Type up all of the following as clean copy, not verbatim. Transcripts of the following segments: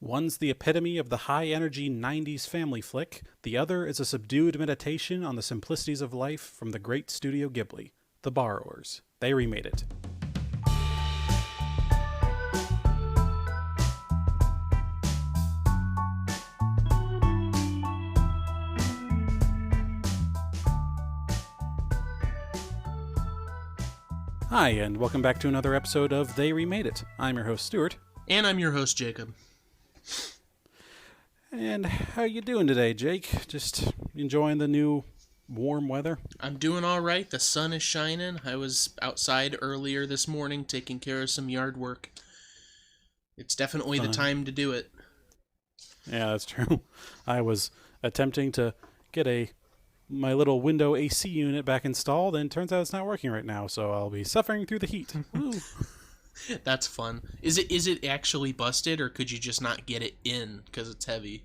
One's the epitome of the high-energy 90s family flick. The other is a subdued meditation on the simplicities of life from the great Studio Ghibli. The Borrowers. They Remade It. Hi, and welcome back to another episode of They Remade It. I'm your host, Stuart. And I'm your host, Jacob. And how you doing today, Jake? Just enjoying the new warm weather? I'm doing all right. The sun is shining. I was outside earlier this morning taking care of some yard work. It's definitely the time to do it. Yeah, that's true. I was attempting to get my little window AC unit back installed, and turns out it's not working right now, so I'll be suffering through the heat. Woo. That's fun. Is it actually busted, or could you just not get it in because it's heavy?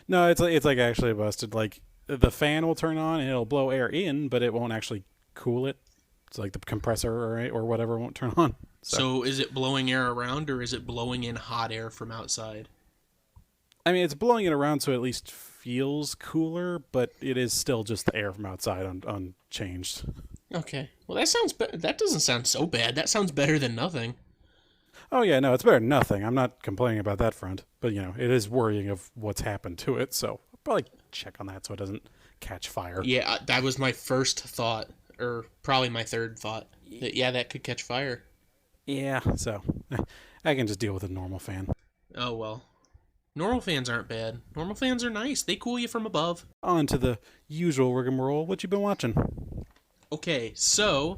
No, it's like actually busted. Like, the fan will turn on and it'll blow air in, but it won't actually cool it. It's like the compressor or whatever won't turn on. So is it blowing air around, or is it blowing in hot air from outside? I mean, it's blowing it around so it at least feels cooler, but it is still just the air from outside unchanged. Okay. Well, that doesn't sound so bad. That sounds better than nothing. Oh, yeah, no, it's better than nothing. I'm not complaining about that front. But, it is worrying of what's happened to it, so I'll probably check on that so it doesn't catch fire. Yeah, that was my first thought, or probably my third thought. That could catch fire. Yeah, so I can just deal with a normal fan. Oh, well. Normal fans aren't bad. Normal fans are nice. They cool you from above. On to the usual rigmarole. What you been watching? Okay, so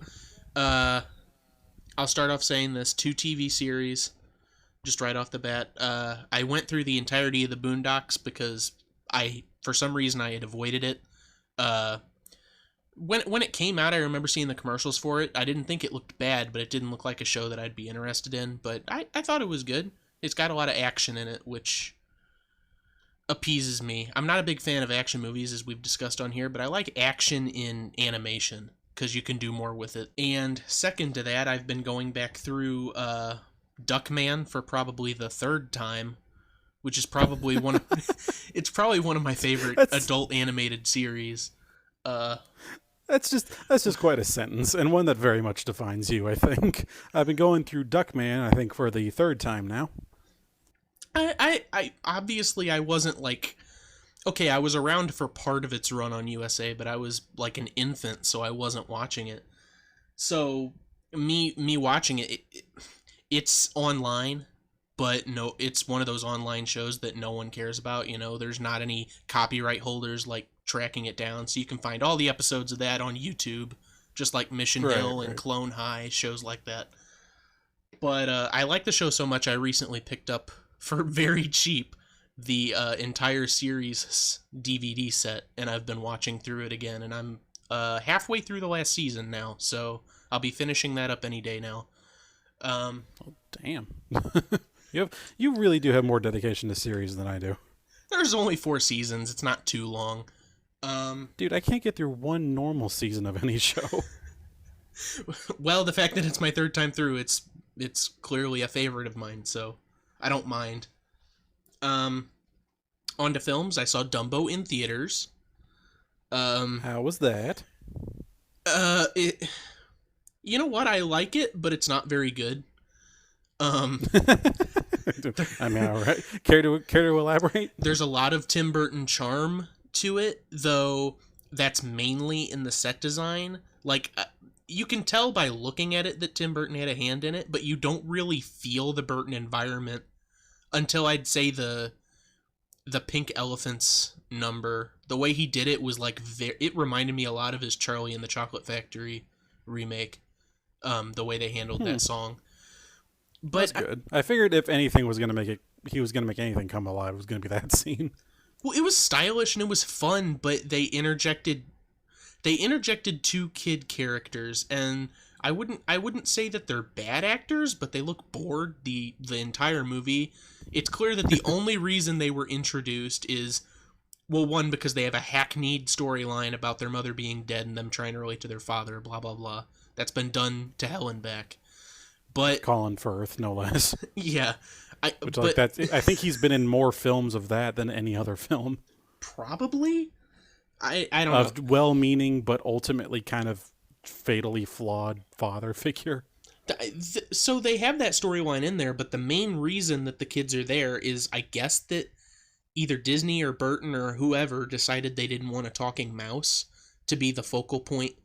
I'll start off saying this. 2 TV series, just right off the bat. I went through the entirety of the Boondocks because for some reason, I had avoided it. When it came out, I remember seeing the commercials for it. I didn't think it looked bad, but it didn't look like a show that I'd be interested in. But I thought it was good. It's got a lot of action in it, which appeases me. I'm not a big fan of action movies, as we've discussed on here, but I like action in animation because you can do more with it. And second to that, I've been going back through Duckman for probably the third time, which is probably it's probably one of my favorite adult animated series. That's just quite a sentence, and one that very much defines you, I think. I've been going through Duckman, I think, for the third time now. I obviously I wasn't like, okay, I was around for part of its run on USA, but I was like an infant, so I wasn't watching it. So me watching it's online, but no, it's one of those online shows that no one cares about. There's not any copyright holders like tracking it down, so you can find all the episodes of that on YouTube, just like Mission Hill and Clone High, shows like that. But I like the show so much, I recently picked up for very cheap the entire series DVD set, and I've been watching through it again, and I'm halfway through the last season now, so I'll be finishing that up any day now. Oh, damn. You really do have more dedication to series than I do. There's only 4 seasons. It's not too long. Dude, I can't get through one normal season of any show. Well, the fact that it's my third time through, it's clearly a favorite of mine, so I don't mind. On to films. I saw Dumbo in theaters. How was that? You know what? I like it, but it's not very good. I mean, all right. Care to elaborate? There's a lot of Tim Burton charm to it, though that's mainly in the set design. Like, you can tell by looking at it that Tim Burton had a hand in it, but you don't really feel the Burton environment until I'd say the Pink Elephants number. The way he did it was like it reminded me a lot of his Charlie and the Chocolate Factory remake. The way they handled that song. But that's good. I figured if anything was going to make it, he was going to make anything come alive, it was going to be that scene. Well, it was stylish and it was fun, but they interjected 2 kid characters, and I wouldn't say that they're bad actors, but they look bored the entire movie. It's clear that the only reason they were introduced is, well, one, because they have a hackneyed storyline about their mother being dead and them trying to relate to their father, blah blah blah. That's been done to hell and back. But Colin Firth, no less. Yeah. Which like But that's I think he's been in more films of that than any other film. probably I don't know. Of well-meaning but ultimately kind of fatally flawed father figure. So they have that storyline in there, but the main reason that the kids are there is, I guess, that either Disney or Burton or whoever decided they didn't want a talking mouse to be the focal point,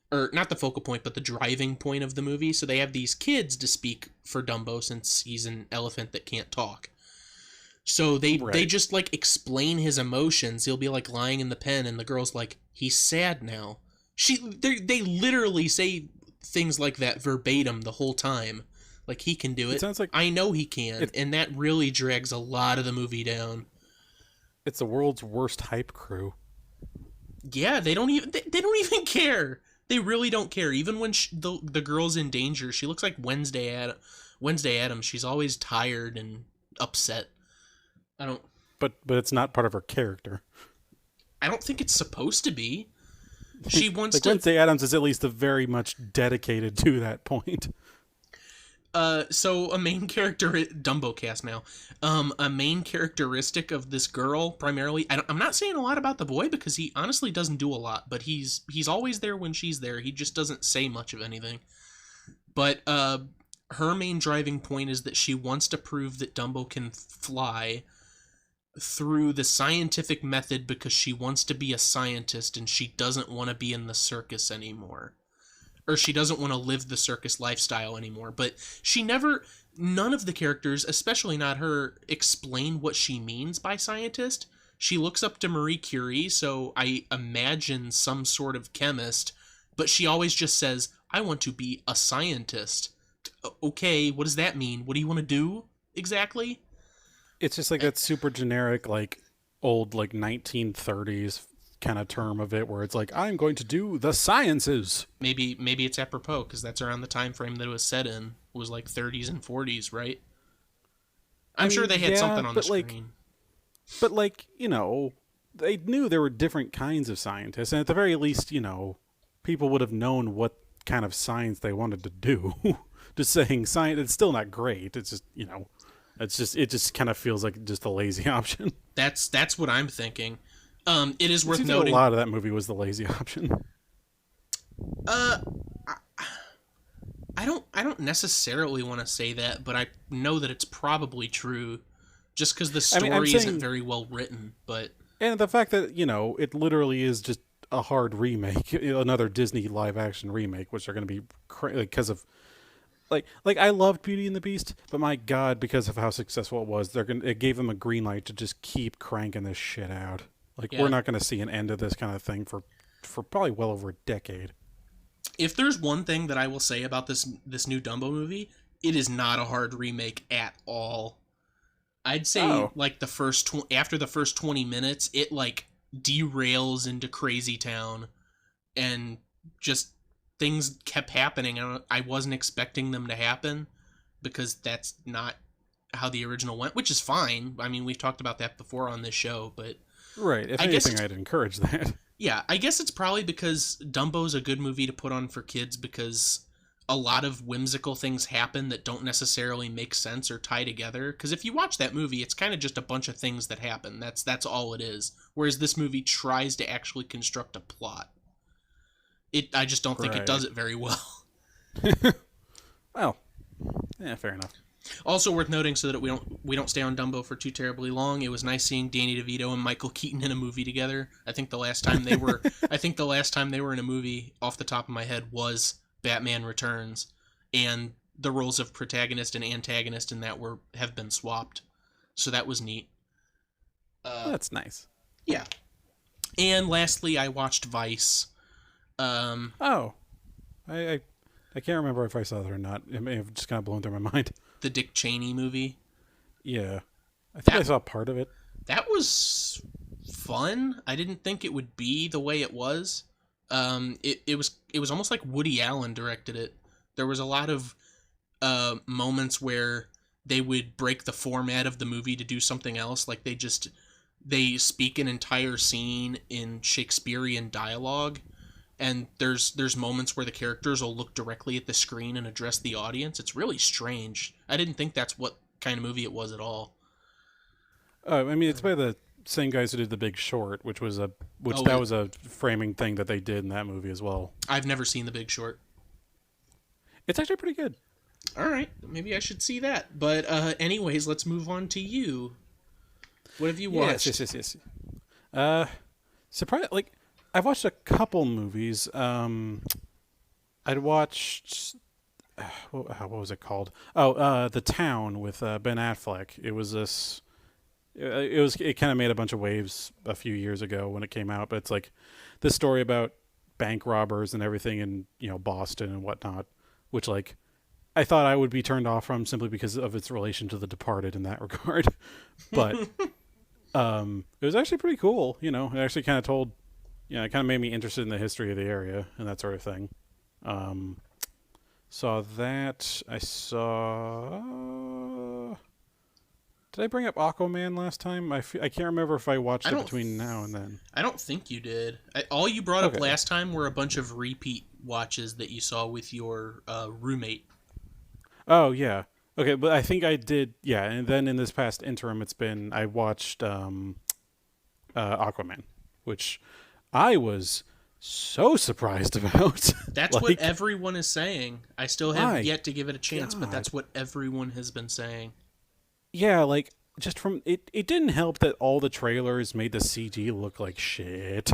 or not the focal point, but the driving point of the movie. So they have these kids to speak for Dumbo since he's an elephant that can't talk. So they just like explain his emotions. He'll be like lying in the pen, and the girl's like, "He's sad now." They literally say things like that verbatim the whole time. Like, he can do it. It sounds like I know he can, and that really drags a lot of the movie down. it's the world's worst hype crew. Yeah, they don't even care. They really don't care. Even when the girl's in danger, she looks like Wednesday Addams. She's always tired and upset. But it's not part of her character. I don't think it's supposed to be. She wants like to. Wednesday Addams is at least very much dedicated to that point. So a main character, Dumbo cast now. A main characteristic of this girl, primarily. I'm not saying a lot about the boy because he honestly doesn't do a lot, but he's always there when she's there. He just doesn't say much of anything. But her main driving point is that she wants to prove that Dumbo can fly through the scientific method because she wants to be a scientist and she doesn't want to be in the circus anymore. Or she doesn't want to live the circus lifestyle anymore. But none of the characters, especially not her, explain what she means by scientist. She looks up to Marie Curie, so I imagine some sort of chemist, but she always just says, "I want to be a scientist." Okay, what does that mean? What do you want to do exactly? It's just like that super generic, like old, like 1930s kind of term of it, where it's like, I'm going to do the sciences. Maybe it's apropos because that's around the time frame that it was set in. It was like 30s and 40s, right? I'm sure they had something on the screen. But like, they knew there were different kinds of scientists, and at the very least, people would have known what kind of science they wanted to do. Just saying science, it's still not great. It's just, it just kind of feels like just a lazy option. That's what I'm thinking. It is worth noting. noting. A lot of that movie was the lazy option. I don't necessarily want to say that, but I know that it's probably true, just because the story isn't very well written. But and the fact that it literally is just a hard remake, another Disney live action remake, which are going to be because of. Like I loved Beauty and the Beast, but my God, because of how successful it was, it gave them a green light to just keep cranking this shit out. Like, we're not going to see an end of this kind of thing for probably well over a decade. If there's one thing that I will say about this new Dumbo movie, it is not a hard remake at all. I'd say like after the first 20 minutes, it like derails into Crazy Town, and just things kept happening. I wasn't expecting them to happen because that's not how the original went, which is fine. I mean, we've talked about that before on this show, but right. If anything, I'd encourage that. Yeah, I guess it's probably because Dumbo's a good movie to put on for kids because a lot of whimsical things happen that don't necessarily make sense or tie together. Because if you watch that movie, it's kind of just a bunch of things that happen. That's all it is. Whereas this movie tries to actually construct a plot. I just don't think it does it very well. Well, yeah, fair enough. Also worth noting, so that we don't stay on Dumbo for too terribly long, it was nice seeing Danny DeVito and Michael Keaton in a movie together. I think the last time they were in a movie, off the top of my head, was Batman Returns, and the roles of protagonist and antagonist in that have been swapped. So that was neat. That's nice. Yeah. And lastly, I watched Vice. I can't remember if I saw that or not. It may have just kind of blown through my mind. The Dick Cheney movie. Yeah. I think I saw part of it. That was fun. I didn't think it would be the way it was. It was almost like Woody Allen directed it. There was a lot of moments where they would break the format of the movie to do something else. Like they speak an entire scene in Shakespearean dialogue. And there's moments where the characters will look directly at the screen and address the audience. It's really strange. I didn't think that's what kind of movie it was at all. I mean, it's by the same guys who did The Big Short, which Oh, that was a framing thing that they did in that movie as well. I've never seen The Big Short. It's actually pretty good. All right, maybe I should see that. But anyways, let's move on to you. What have you watched? Yes. Surprise! Like, I've watched a couple movies. I'd watched. What was it called? Oh, The Town with Ben Affleck. It was this. It kind of made a bunch of waves a few years ago when it came out, but it's like this story about bank robbers and everything in Boston and whatnot, which like I thought I would be turned off from simply because of its relation to The Departed in that regard, but it was actually pretty cool. It actually kind of told, it kind of made me interested in the history of the area and that sort of thing. Saw that. I saw. Did I bring up Aquaman last time? I can't remember if I watched it between now and then. I don't think you did. All you brought up Okay. last time were a bunch of repeat watches that you saw with your roommate. Oh yeah. Okay, but I think I did. Yeah, and then in this past interim, I watched Aquaman, which I was so surprised about. That's like, what everyone is saying. I still have my yet to give it a chance, but God. that's what everyone has been saying. Yeah, like just from it didn't help that all the trailers made the CG look like shit.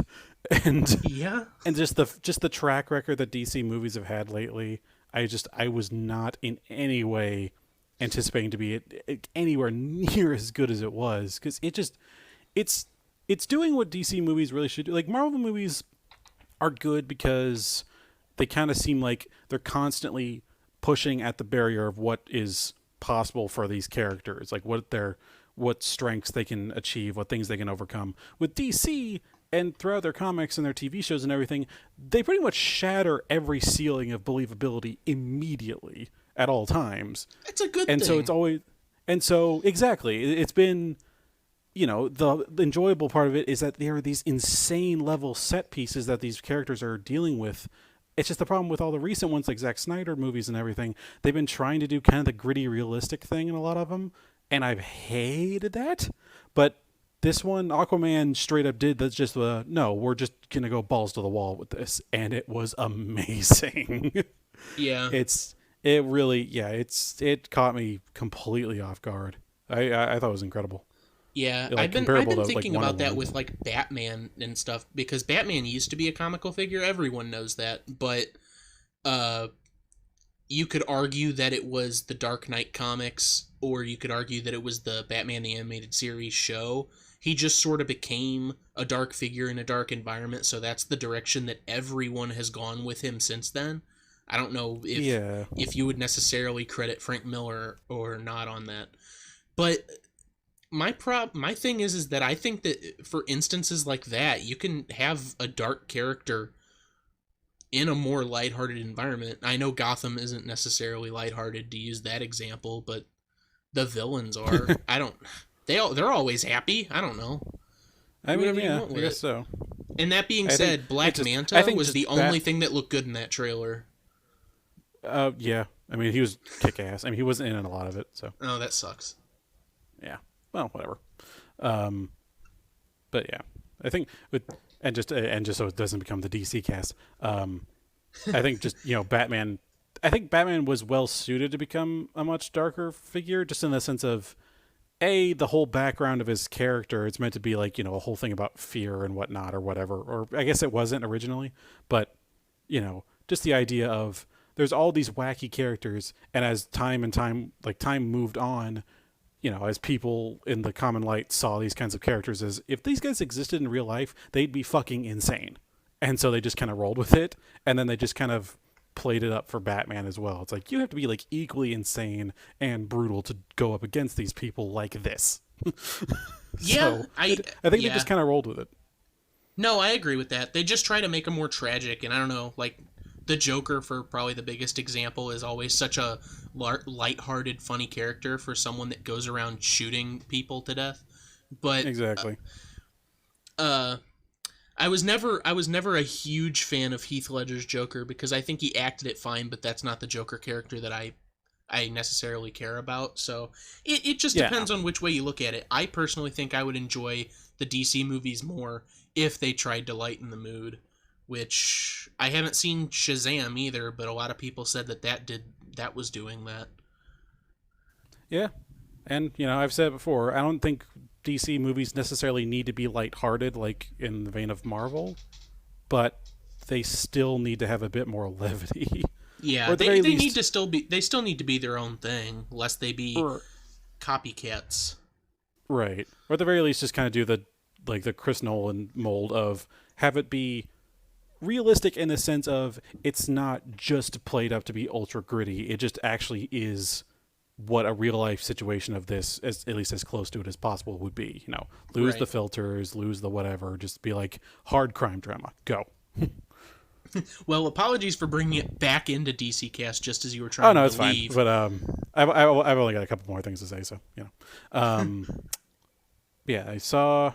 And Yeah. and just the track record that DC movies have had lately, I was not in any way anticipating to be anywhere near as good as it was, cuz it's doing what DC movies really should do. Like Marvel movies are good because they kind of seem like they're constantly pushing at the barrier of what is possible for these characters, like what strengths they can achieve, what things they can overcome. With DC and throughout their comics and their TV shows and everything, they pretty much shatter every ceiling of believability immediately at all times. It's a good And thing. so it's always exactly, it's been the enjoyable part of it is that there are these insane level set pieces that these characters are dealing with. It's just the problem with all the recent ones, like Zack Snyder movies and everything. They've been trying to do kind of the gritty, realistic thing in a lot of them, and I've hated that. But this one, Aquaman, straight up did that's just no, we're just gonna go balls to the wall with this, and it was amazing. Yeah. It caught me completely off guard. I thought it was incredible. Yeah, Like, I've been comparable to, like, thinking Wonder about that Woman. with like Batman and stuff, because Batman used to be a comical figure. Everyone knows that, but uh, you could argue that it was the Dark Knight comics, or you could argue that it was the Batman the Animated Series show. He just sort of became a dark figure in a dark environment, so that's the direction that everyone has gone with him since then. I don't know if you would necessarily credit Frank Miller or not on that, but my thing is that I think that for instances like that, you can have a dark character in a more lighthearted environment. I know Gotham isn't necessarily lighthearted, to use that example, but the villains are. I don't. They're always happy. I don't know. I Do mean, whatever you yeah, want I with guess it. so. And that being I said, think Black I Manta think was just the only thing that looked good in that trailer. Yeah. I mean, he was kick ass. I mean, he wasn't in a lot of it, so Oh, that sucks. yeah. Well, whatever. But yeah, I think and just so it doesn't become the DC cast. I think just Batman. I think Batman was well suited to become a much darker figure, just in the sense of the whole background of his character. It's meant to be like a whole thing about fear and whatnot or whatever. Or I guess it wasn't originally, but just the idea of there's all these wacky characters, and as time moved on, as people in the common light saw these kinds of characters as if these guys existed in real life, they'd be fucking insane. And so they just kind of rolled with it, and then they just kind of played it up for Batman as well. It's like you have to be like equally insane and brutal to go up against these people like this. Yeah, So, I think they yeah. just kind of rolled with it. No, I agree with that. They just try to make him more tragic, and I don't know, like the Joker, for probably the biggest example, is always such a light-hearted, funny character for someone that goes around shooting people to death. But Exactly. I was never a huge fan of Heath Ledger's Joker, because I think he acted it fine, but that's not the Joker character that I I necessarily care about. So it just Yeah. depends on which way you look at it. I personally think I would enjoy the DC movies more if they tried to lighten the mood, which I haven't seen Shazam either, but a lot of people said that was doing that. Yeah. And, I've said it before, I don't think DC movies necessarily need to be lighthearted like in the vein of Marvel, but they still need to have a bit more levity. Or Yeah, at the very they need least, to still be they still need to be their own thing, lest they be or copycats. right. Or at the very least just kind of do the Chris Nolan mold of have it be realistic in the sense of it's not just played up to be ultra gritty. It just actually is what a real life situation of this, as at least as close to it as possible, would be. Lose the Right. filters, lose the whatever, just be like hard crime drama. Go. Well, apologies for bringing it back into DC Cast just as you were Oh trying no, to it's fine. leave. But I've only got a couple more things to say, so Um, yeah, I saw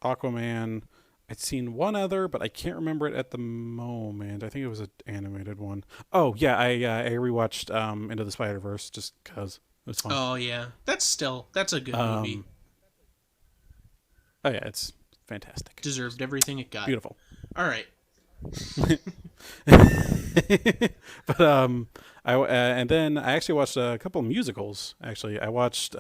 Aquaman. I'd seen one other, but I can't remember it at the moment. I think it was an animated one. Oh yeah, I rewatched Into the Spider Verse just because it was fun. Oh yeah, that's a good movie. Um, oh yeah, it's fantastic, Deserved everything it got. beautiful. All right. But and then I actually watched a couple musicals. Actually, I watched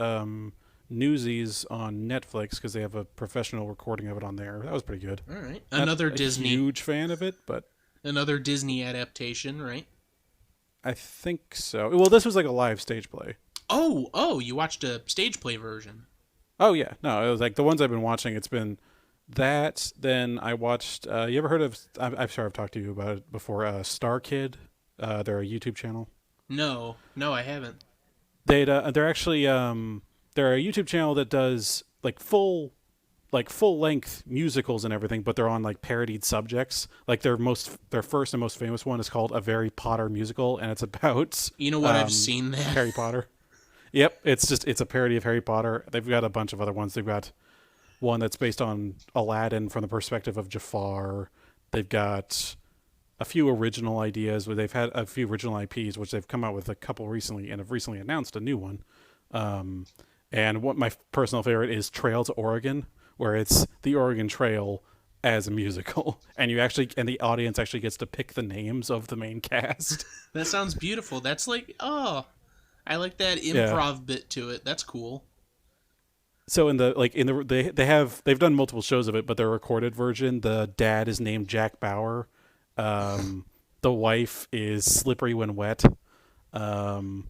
Newsies on Netflix because they have a professional recording of it on there. That was pretty good. All right. Not Another a Disney huge fan of it, but another Disney adaptation, right? I think so. Well, this was like a live stage play. Oh, you watched a stage play version. Oh yeah, no, it was like the ones I've been watching. It's been that. Then I watched. You ever heard of? I'm sure I've talked to you about it before. Star Kid. They're a YouTube channel. No, no, I haven't. They're actually they're a YouTube channel that does full length musicals and everything, but they're on like parodied subjects. Like their first and most famous one is called A Very Potter Musical, and it's about You know what? I've seen that. Harry Potter. Yep, it's a parody of Harry Potter. They've got a bunch of other ones. They've got one that's based on Aladdin from the perspective of Jafar. They've got a few original ideas where they've had a few original IPs, which they've come out with a couple recently and have recently announced a new one. Um, and what my personal favorite is Trail to Oregon, where it's the Oregon Trail as a musical, and the audience actually gets to pick the names of the main cast. That sounds beautiful. That's like, oh, I like that Yeah. improv bit to it. That's cool. So they've done multiple shows of it, but their recorded version, the dad is named Jack Bauer. The wife is Slippery When Wet. Um,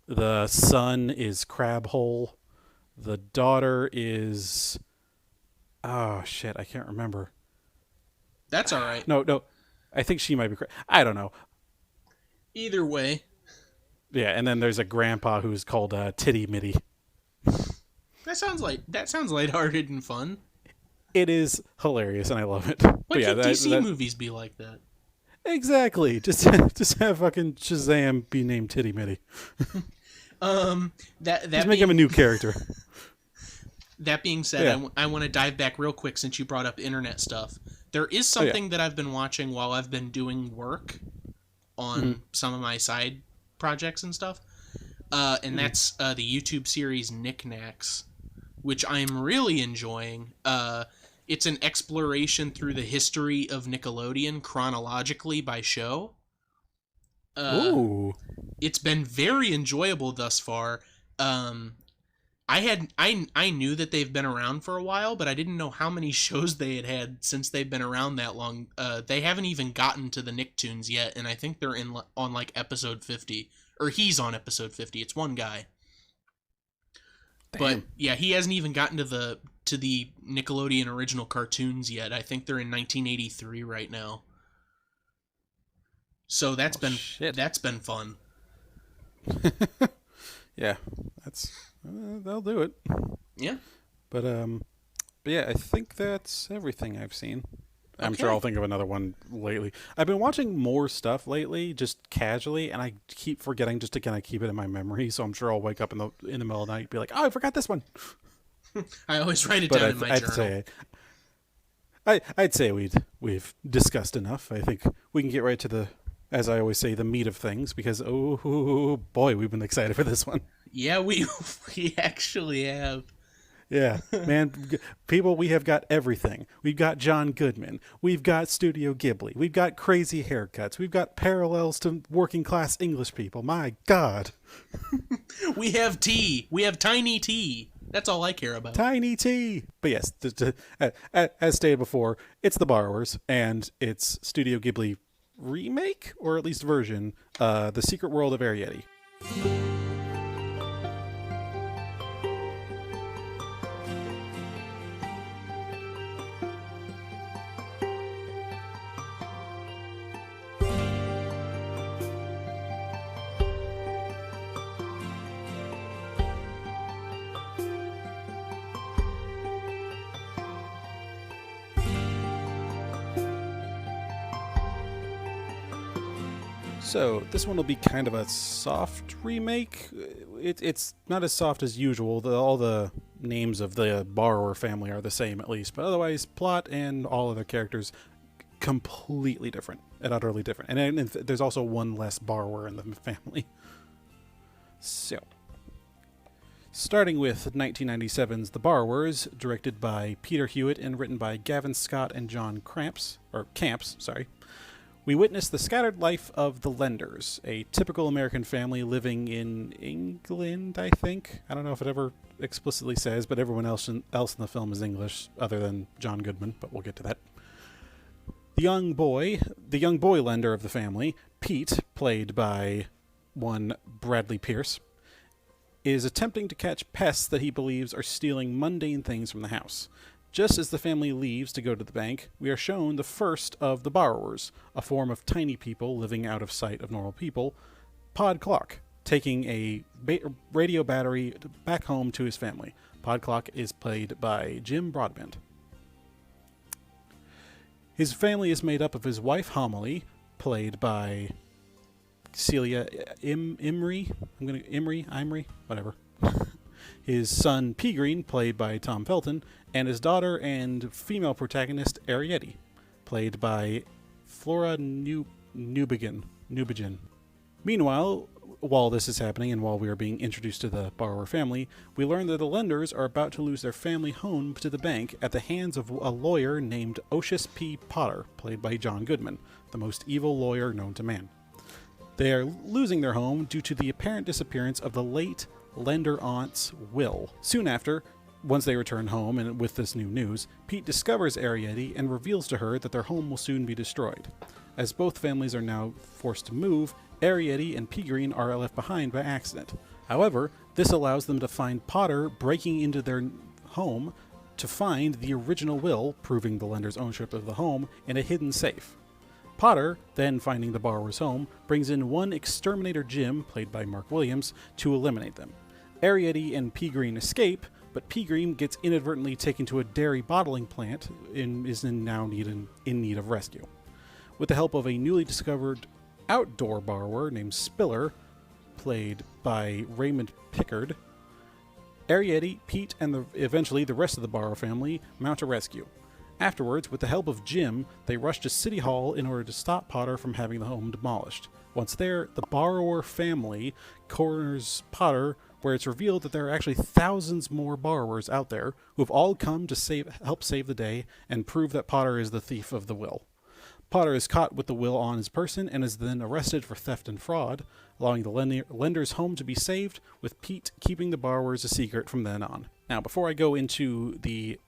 the son is Crab Hole. The daughter is oh shit, I can't remember. That's all right. No, I think she might be. I don't know. Either way, Yeah, and then there's a grandpa who's called Titty Mitty. that sounds lighthearted and fun. It is hilarious, and I love it. Why But yeah, can't DC movies be like that? exactly. Just just have fucking Shazam be named Titty Mitty. That Just make him a new character. That being said, Yeah. I want to dive back real quick since you brought up internet stuff. There is Oh, yeah. something that I've been watching while I've been doing work on some of my side projects and stuff. And that's the YouTube series Knickknacks, which I'm really enjoying. It's an exploration through the history of Nickelodeon chronologically by show. Ooh. It's been very enjoyable thus far. I knew that they've been around for a while, but I didn't know how many shows they had since they've been around that long. They haven't even gotten to the Nicktoons yet, and I think they're on like episode 50, or he's on episode 50. It's one guy, but yeah, he hasn't even gotten to the Nickelodeon original cartoons yet. I think they're in 1983 right now. So that's shit. been fun. Yeah, that's they'll do it. Yeah. But yeah, I think that's everything I've seen. I'm Okay. sure I'll think of another one lately. I've been watching more stuff lately, just casually, and I keep forgetting just to kind of keep it in my memory. So I'm sure I'll wake up in the middle of the night and be like, "Oh, I forgot this one." I always write it But down in my I'd journal. say I'd say we've discussed enough. I think we can get right to the as I always say, the meat of things, because oh boy, we've been excited for this one. Yeah, we we actually have. Yeah, man, people, we have got everything. We've got John Goodman. We've got Studio Ghibli. We've got crazy haircuts. We've got parallels to working class English people. My God. We have tea. We have tiny tea. That's all I care about. Tiny T. But yes, as stated before, it's The Borrowers, and it's Studio Ghibli remake, or at least version, The Secret World of Arrietty. So this one will be kind of a soft remake. It's not as soft as usual. All the names of the borrower family are the same at least, but otherwise plot and all other characters completely different and utterly different. And there's also one less borrower in the family. So, starting with 1997's The Borrowers, directed by Peter Hewitt and written by Gavin Scott and John Camps. We witness the scattered life of the Lenders, a typical American family living in England, I think. I don't know if it ever explicitly says, but everyone else in the film is English, other than John Goodman, but we'll get to that. The young boy lender of the family, Pete, played by one Bradley Pierce, is attempting to catch pests that he believes are stealing mundane things from the house. Just as the family leaves to go to the bank, we are shown the first of the borrowers, a form of tiny people living out of sight of normal people, Pod Clock, taking a radio battery back home to his family. Pod Clock is played by Jim Broadbent. His family is made up of his wife Homily, played by Celia Imrie, whatever. His son Pegreen, played by Tom Felton, and his daughter and female protagonist Arrietty, played by Flora Newbegin. Meanwhile, while this is happening and while we are being introduced to the borrower family, we learn that the Lenders are about to lose their family home to the bank at the hands of a lawyer named Oshus P. Potter, played by John Goodman, the most evil lawyer known to man. They are losing their home due to the apparent disappearance of the late lender aunt's will. Soon after, once they return home and with this new news, Pete discovers Arrietty and reveals to her that their home will soon be destroyed. As both families are now forced to move, Arrietty and Pegreen are left behind by accident. However, this allows them to find Potter breaking into their home to find the original will, proving the lender's ownership of the home, in a hidden safe. Potter, then finding the borrower's home, brings in one exterminator Jim, played by Mark Williams, to eliminate them. Arrietty and Pegreen escape, but Pegreen gets inadvertently taken to a dairy bottling plant and is now in need of rescue. With the help of a newly discovered outdoor borrower named Spiller, played by Raymond Pickard, Arrietty, Pete, and eventually the rest of the borrower family mount a rescue. Afterwards, with the help of Jim, they rush to City Hall in order to stop Potter from having the home demolished. Once there, the borrower family corners Potter, where it's revealed that there are actually thousands more borrowers out there who have all come to help save the day and prove that Potter is the thief of the will. Potter is caught with the will on his person and is then arrested for theft and fraud, allowing the lender's home to be saved, with Pete keeping the borrowers a secret from then on. Now, before I go into the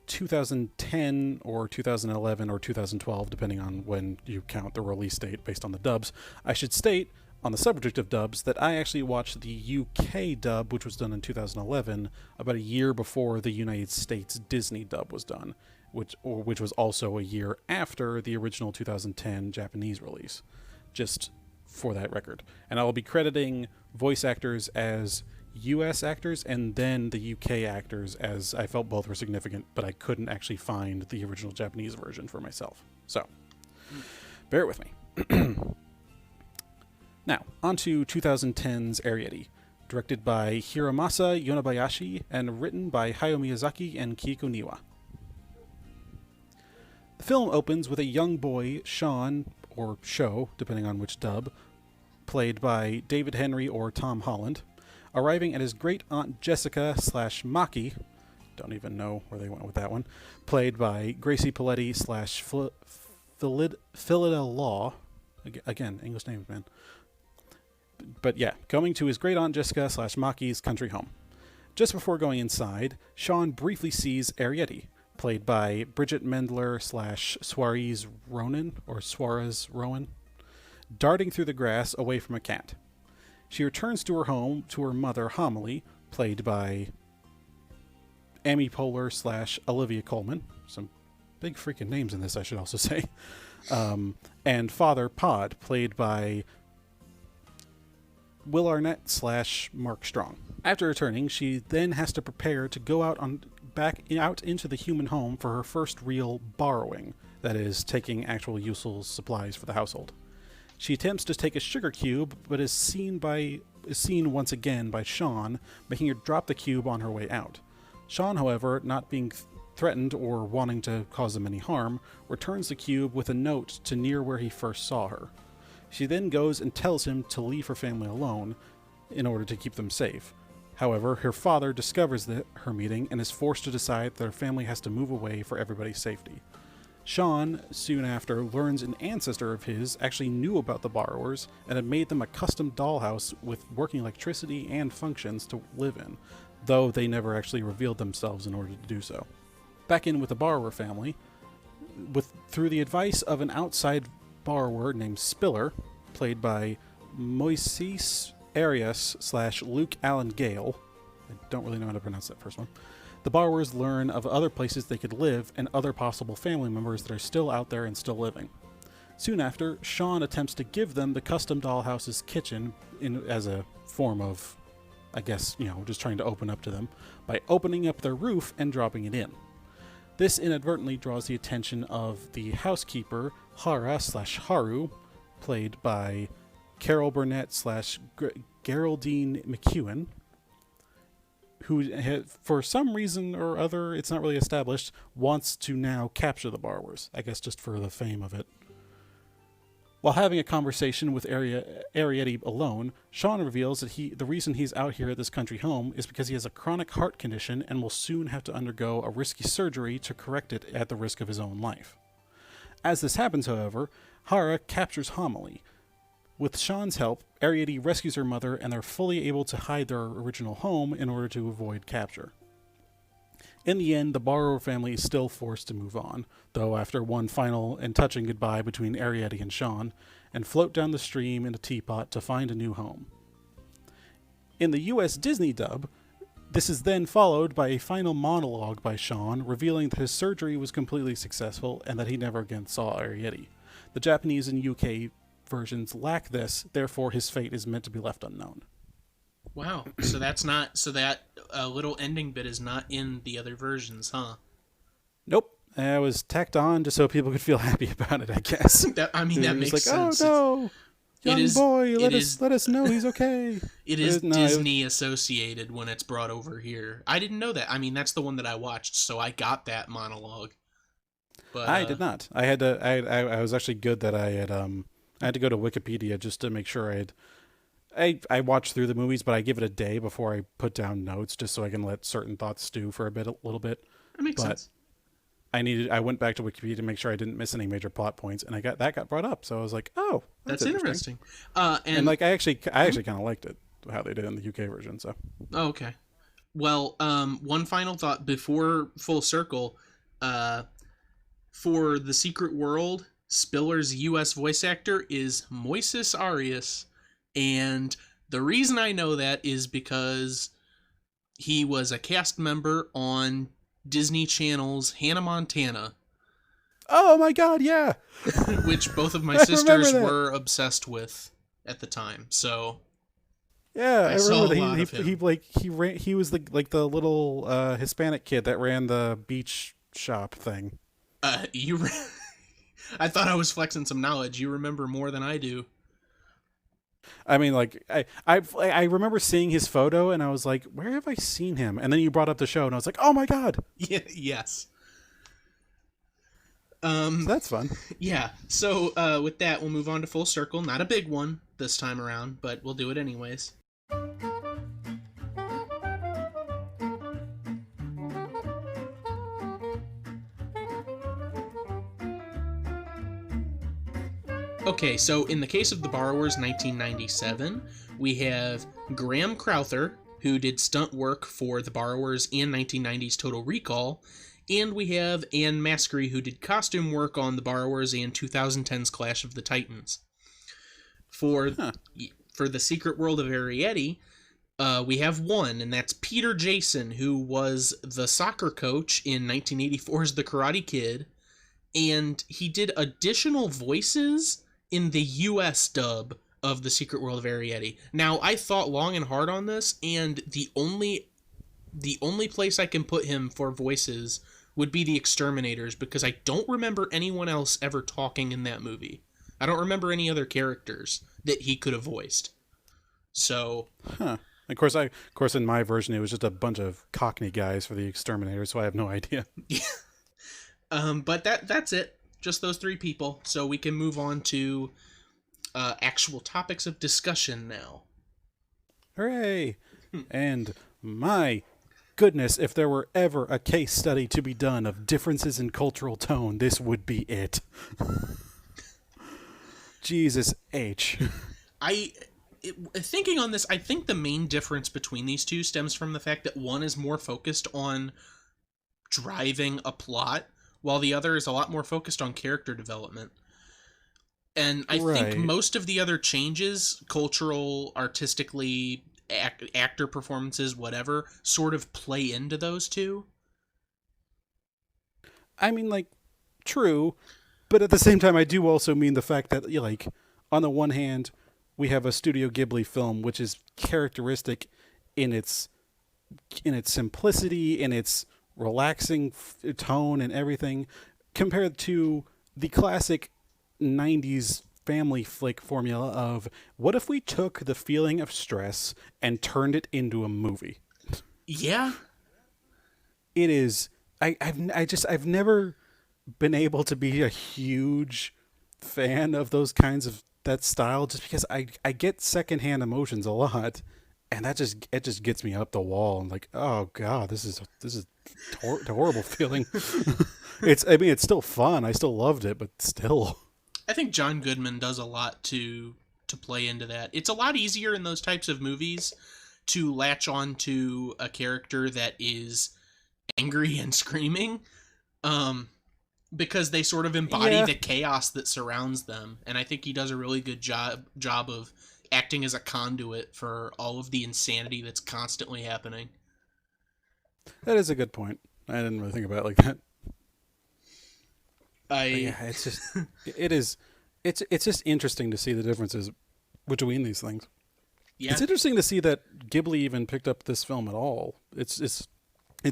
2010 or 2011 or 2012, depending on when you count the release date based on the dubs, I should state, on the subject of dubs, that I actually watched the UK dub, which was done in 2011, about a year before the United States Disney dub was done, which was also a year after the original 2010 Japanese release, just for that record. And I will be crediting voice actors as US actors and then the UK actors, as I felt both were significant, but I couldn't actually find the original Japanese version for myself. So, bear with me. Now, on to 2010's Arrietty, directed by Hiromasa Yonebayashi and written by Hayao Miyazaki and Kiiko Niwa. The film opens with a young boy, Sean, or show, depending on which dub, played by David Henry or Tom Holland, arriving at his great aunt Jessica slash Maki, don't even know where they went with that one, played by Gracie Paletti slash Philida Law. Again, English names, man. But yeah, going to his great aunt Jessica slash Maki's country home. Just before going inside, Sean briefly sees Arrietty, played by Bridget Mendler slash Suarez Rowan, darting through the grass away from a cat. She returns to her home to her mother, Homily, played by Amy Poehler slash Olivia Colman. Some big freaking names in this, I should also say. And father, Pod, played by Will Arnett slash Mark Strong. After returning, she then has to prepare to go back out into the human home for her first real borrowing, that is, taking actual useful supplies for the household. She attempts to take a sugar cube, but is seen once again by Sean, making her drop the cube on her way out. Sean, however, not being threatened or wanting to cause them any harm, returns the cube with a note to near where he first saw her. She then goes and tells him to leave her family alone in order to keep them safe. However, her father discovers her meeting and is forced to decide that her family has to move away for everybody's safety. Sean, soon after, learns an ancestor of his actually knew about the borrowers and had made them a custom dollhouse with working electricity and functions to live in, though they never actually revealed themselves in order to do so. Back in with the borrower family, through the advice of an outside borrower named Spiller, played by Moises Arias slash Luke Allen Gale. I don't really know how to pronounce that first one. The borrowers learn of other places they could live and other possible family members that are still out there and still living. Soon after, Sean attempts to give them the custom dollhouse's kitchen as a form of, I guess, just trying to open up to them, by opening up their roof and dropping it in. This inadvertently draws the attention of the housekeeper, Hara slash Haru, played by Carol Burnett slash Geraldine McEwen, who, for some reason or other, it's not really established, wants to now capture the borrowers. I guess just for the fame of it. While having a conversation with Arrietty alone, Sean reveals that the reason he's out here at this country home is because he has a chronic heart condition and will soon have to undergo a risky surgery to correct it at the risk of his own life. As this happens, however, Hara captures Homily. With Sean's help, Arrietty rescues her mother and they're fully able to hide their original home in order to avoid capture. In the end, the borrower family is still forced to move on, though after one final and touching goodbye between Arrietty and Sean, and float down the stream in a teapot to find a new home. In the US Disney dub, this is then followed by a final monologue by Sean, revealing that his surgery was completely successful and that he never again saw Arrietty. The Japanese and UK versions lack this, therefore his fate is meant to be left unknown. Wow. So that little ending bit is not in the other versions, huh? Nope. It was tacked on just so people could feel happy about it, I guess. That makes sense. Oh no, young boy, let us know he's okay. It is Disney associated when it's brought over here. I didn't know that. I mean, that's the one that I watched, so I got that monologue. But I did not. I had to. I was actually good that I had to go to Wikipedia just to make sure I watched through the movies, but I give it a day before I put down notes just so I can let certain thoughts stew for a little bit. That makes sense. I went back to Wikipedia to make sure I didn't miss any major plot points, and that got brought up. So I was like, oh, that's interesting. And like I actually kind of liked it how they did it in the UK version. So okay. Well, one final thought before full circle. For The Secret World, Spiller's U.S. voice actor is Moises Arias. And the reason I know that is because he was a cast member on Disney Channel's Hannah Montana. Oh my god, yeah. Which both of my sisters were obsessed with at the time. So yeah, I remember that he was the little Hispanic kid that ran the beach shop thing. I thought I was flexing some knowledge. You remember more than I do. I mean, like I remember seeing his photo and I was like, where have I seen him? And then you brought up the show and I was like, oh my god. Yeah, yes. So that's fun. Yeah. So with that, we'll move on to Full Circle. Not a big one this time around, but we'll do it anyways. Okay, so in the case of The Borrowers 1997, we have Graham Crowther, who did stunt work for The Borrowers and 1990's Total Recall, and we have Anne Maskery, who did costume work on The Borrowers and 2010's Clash of the Titans. For Huh. for The Secret World of Arrietty, we have one, and that's Peter Jason, who was the soccer coach in 1984's The Karate Kid, and he did additional voices in the US dub of The Secret World of Arrietty. Now, I thought long and hard on this, and the only place I can put him for voices would be The Exterminators, because I don't remember anyone else ever talking in that movie. I don't remember any other characters that he could have voiced. So, Huh. Of course, in my version, it was just a bunch of Cockney guys for the Exterminator, so I have no idea. but that's it. Just those three people. So we can move on to actual topics of discussion now. Hooray! And my goodness, if there were ever a case study to be done of differences in cultural tone, this would be it. Jesus H. Thinking on this, I think the main difference between these two stems from the fact that one is more focused on driving a plot, while the other is a lot more focused on character development. And I think most of the other changes, cultural, artistically, actor performances, whatever, sort of play into those two. I mean, like, true, but at the same time, I do also mean the fact that, like, on the one hand, we have a Studio Ghibli film which is characteristic in its simplicity, in its relaxing tone and everything, compared to the classic 90s family flick formula of what if we took the feeling of stress and turned it into a movie. Yeah. It is I've never been able to be a huge fan of those kinds of that style, just because I get secondhand emotions a lot, and it just gets me up the wall. I'm like, oh god, this is a horrible feeling. It's still fun. I still loved it, but still. I think John Goodman does a lot to play into that. It's a lot easier in those types of movies to latch on to a character that is angry and screaming, because they sort of embody the chaos that surrounds them. And I think he does a really good job of acting as a conduit for all of the insanity that's constantly happening. That is a good point. I didn't really think about it like that. It's just it's just interesting to see the differences between these things. Yeah. It's interesting to see that Ghibli even picked up this film at all. It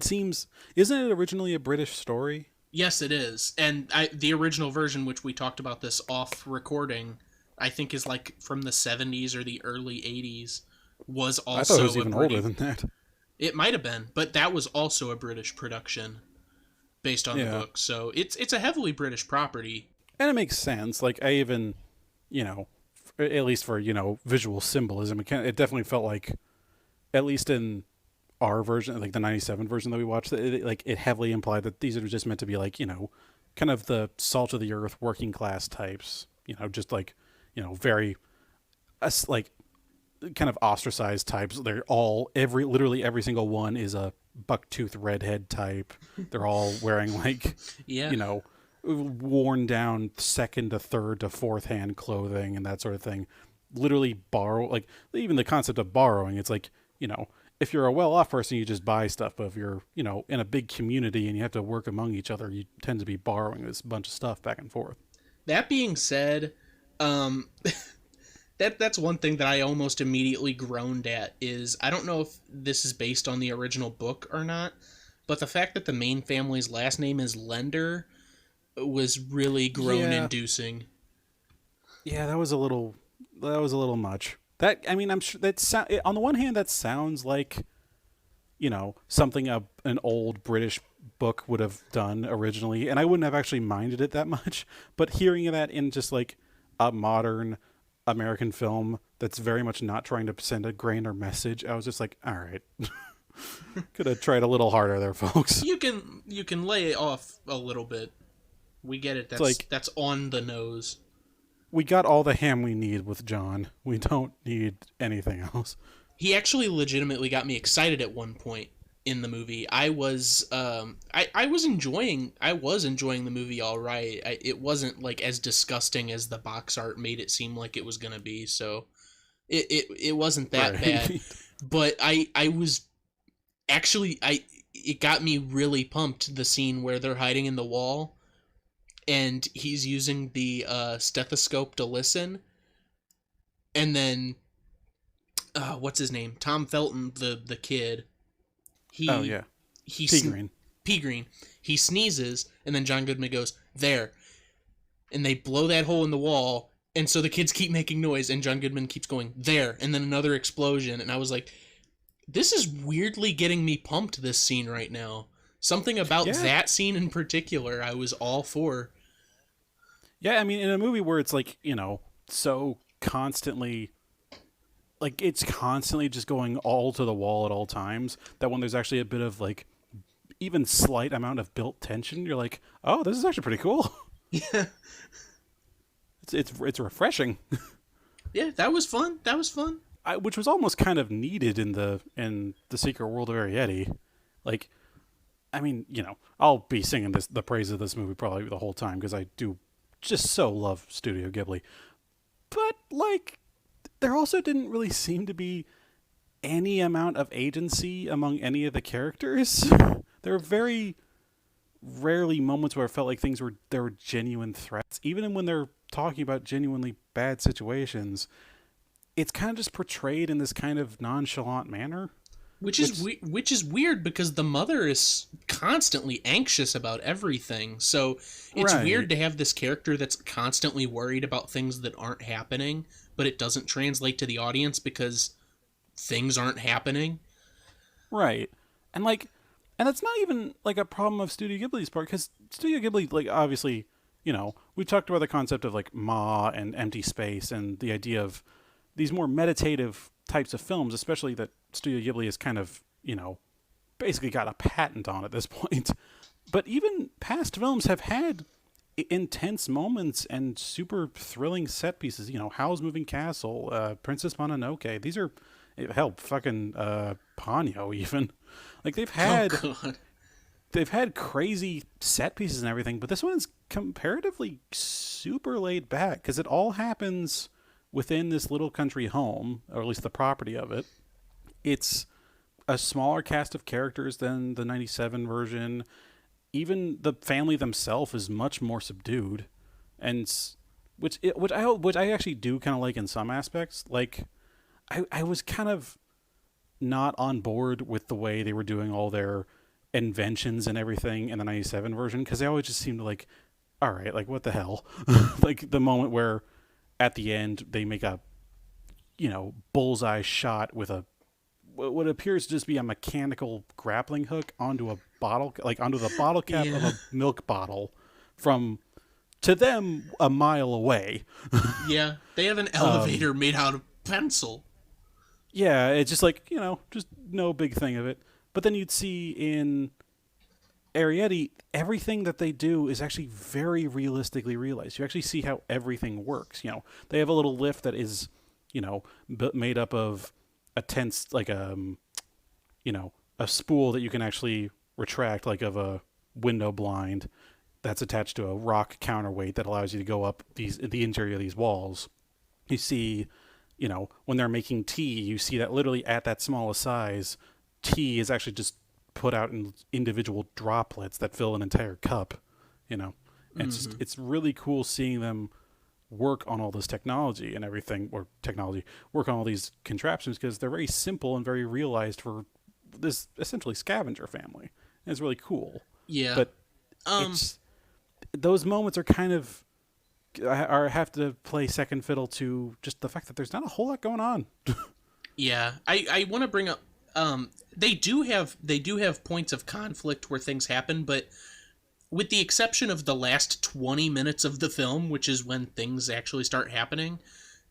seems, isn't it originally a British story? Yes, it is. And the original version, which we talked about this off recording, I think is like from the 70s or the early 80s, was also I thought it was even older than that. It might have been, but that was also a British production based on the book. So it's a heavily British property. And it makes sense. Like, I even, at least for, visual symbolism, it definitely felt like, at least in our version, like the 97 version that we watched, it heavily implied that these are just meant to be like, kind of the salt of the earth working class types, just like, very, like, kind of ostracized types. They're all, literally every single one is a bucktooth redhead type. They're all wearing like, worn down second to third to fourth hand clothing and that sort of thing. Literally like even the concept of borrowing, it's like, if you're a well-off person, you just buy stuff. But if you're, in a big community and you have to work among each other, you tend to be borrowing this bunch of stuff back and forth. That being said, that's one thing that I almost immediately groaned at is, I don't know if this is based on the original book or not, but the fact that the main family's last name is Lender was really groan-inducing. Yeah, that was a little much. That, I mean, I'm sure on the one hand, that sounds like, something an old British book would have done originally, and I wouldn't have actually minded it that much. But hearing that in just like a modern American film that's very much not trying to send a grander message, I was just like, all right, could have tried a little harder there, folks. You can lay it off a little bit. We get it. It's like That's on the nose. we got all the ham we need with John. We don't need anything else. He actually legitimately got me excited at one point in the movie. I was enjoying the movie all right. It wasn't like as disgusting as the box art made it seem like it was gonna be. So it wasn't that Right. bad. But I was actually I it got me really pumped, the scene where they're hiding in the wall and he's using the stethoscope to listen, and then what's his name? Tom Felton, the kid. He Oh yeah, he pea green. Pea Green. He sneezes, and then John Goodman goes there, and they blow that hole in the wall, and so the kids keep making noise, and John Goodman keeps going there, and then another explosion, and I was like, this is weirdly getting me pumped. This scene right now. Something about Yeah. that scene in particular, I was all for. Yeah, I mean, in a movie where it's like, so constantly, like, it's constantly just going all to the wall at all times, that when there's actually a bit of, like, even slight amount of built tension, you're like, oh, this is actually pretty cool. Yeah, It's refreshing, yeah, that was fun. That was fun. which was almost kind of needed in the Secret World of Arrietty. Like, I mean, I'll be singing the praise of this movie probably the whole time because I do just so love Studio Ghibli. But like, there also didn't really seem to be any amount of agency among any of the characters. There were very rarely moments where I felt like there were genuine threats, even when they're talking about genuinely bad situations. It's kind of just portrayed in this kind of nonchalant manner. Which is weird because the mother is constantly anxious about everything. So it's Right. weird to have this character that's constantly worried about things that aren't happening, but it doesn't translate to the audience because things aren't happening. Right. And like, and that's not even like a problem of Studio Ghibli's part, because Studio Ghibli, like, obviously, we've talked about the concept of like Ma and empty space and the idea of these more meditative types of films, especially that Studio Ghibli has kind of, basically got a patent on at this point. But even past films have had intense moments and super thrilling set pieces. Howl's Moving Castle, Princess Mononoke. These are, hell, fucking Ponyo even. Like Oh god. they've had crazy set pieces and everything, but this one is comparatively super laid back because it all happens within this little country home, or at least the property of it. It's a smaller cast of characters than the 97 version. Even the family themselves is much more subdued, and which I actually do kind of like in some aspects. Like, I was kind of not on board with the way they were doing all their inventions and everything in the 97 version, because they always just seemed like, all right, like, what the hell? Like the moment where at the end they make a bullseye shot with a what appears to just be a mechanical grappling hook onto a bottle, like onto the bottle cap of Yeah. a milk bottle from, to them, a mile away. Yeah, they have an elevator made out of pencil. Yeah, it's just like, just no big thing of it. But then you'd see in Arrietty, everything that they do is actually very realistically realized. You actually see how everything works. They have a little lift that is, made up of a tense, like a spool that you can actually retract, like of a window blind that's attached to a rock counterweight that allows you to go up the interior of these walls. You see, when they're making tea, you see that literally at that small a size, tea is actually just put out in individual droplets that fill an entire cup. And it's really cool seeing them work on all this technology and everything, or technology, work on all these contraptions, because they're very simple and very realized for this essentially scavenger family. And it's really cool. Yeah. But um it's those moments are kind of have to play second fiddle to just the fact that there's not a whole lot going on. yeah, I want to bring up they do have points of conflict where things happen, but with the exception of the last 20 minutes of the film, which is when things actually start happening,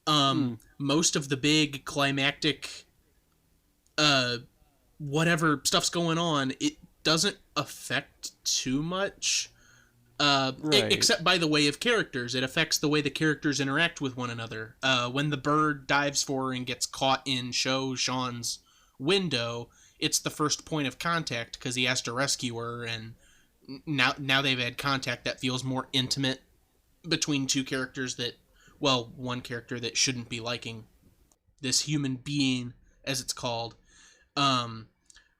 Mm, most of the big climactic uh whatever stuff's going on, it doesn't affect too much. right. Except by the way of characters, it affects the way the characters interact with one another. When the bird dives for her and gets caught in Sean's window, it's the first point of contact because he has to rescue her, and now they've had contact that feels more intimate between two characters that, well, one character that shouldn't be liking this human being, as it's called. Um,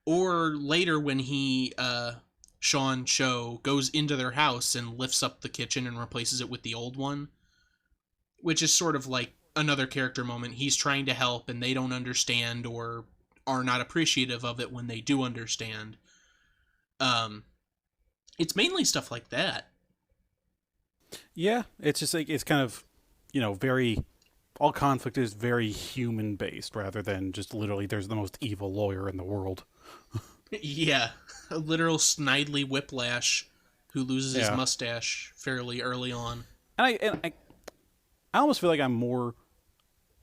or later when Sean Cho goes into their house and lifts up the kitchen and replaces it with the old one, which is sort of like another character moment. He's trying to help and they don't understand or are not appreciative of it when they do understand. Um, it's mainly stuff like that. Yeah, it's just like it's kind of, very all conflict is very human based rather than just literally there's the most evil lawyer in the world. Yeah, a literal snidely whiplash who loses his Yeah. mustache fairly early on. And I almost feel like I'm more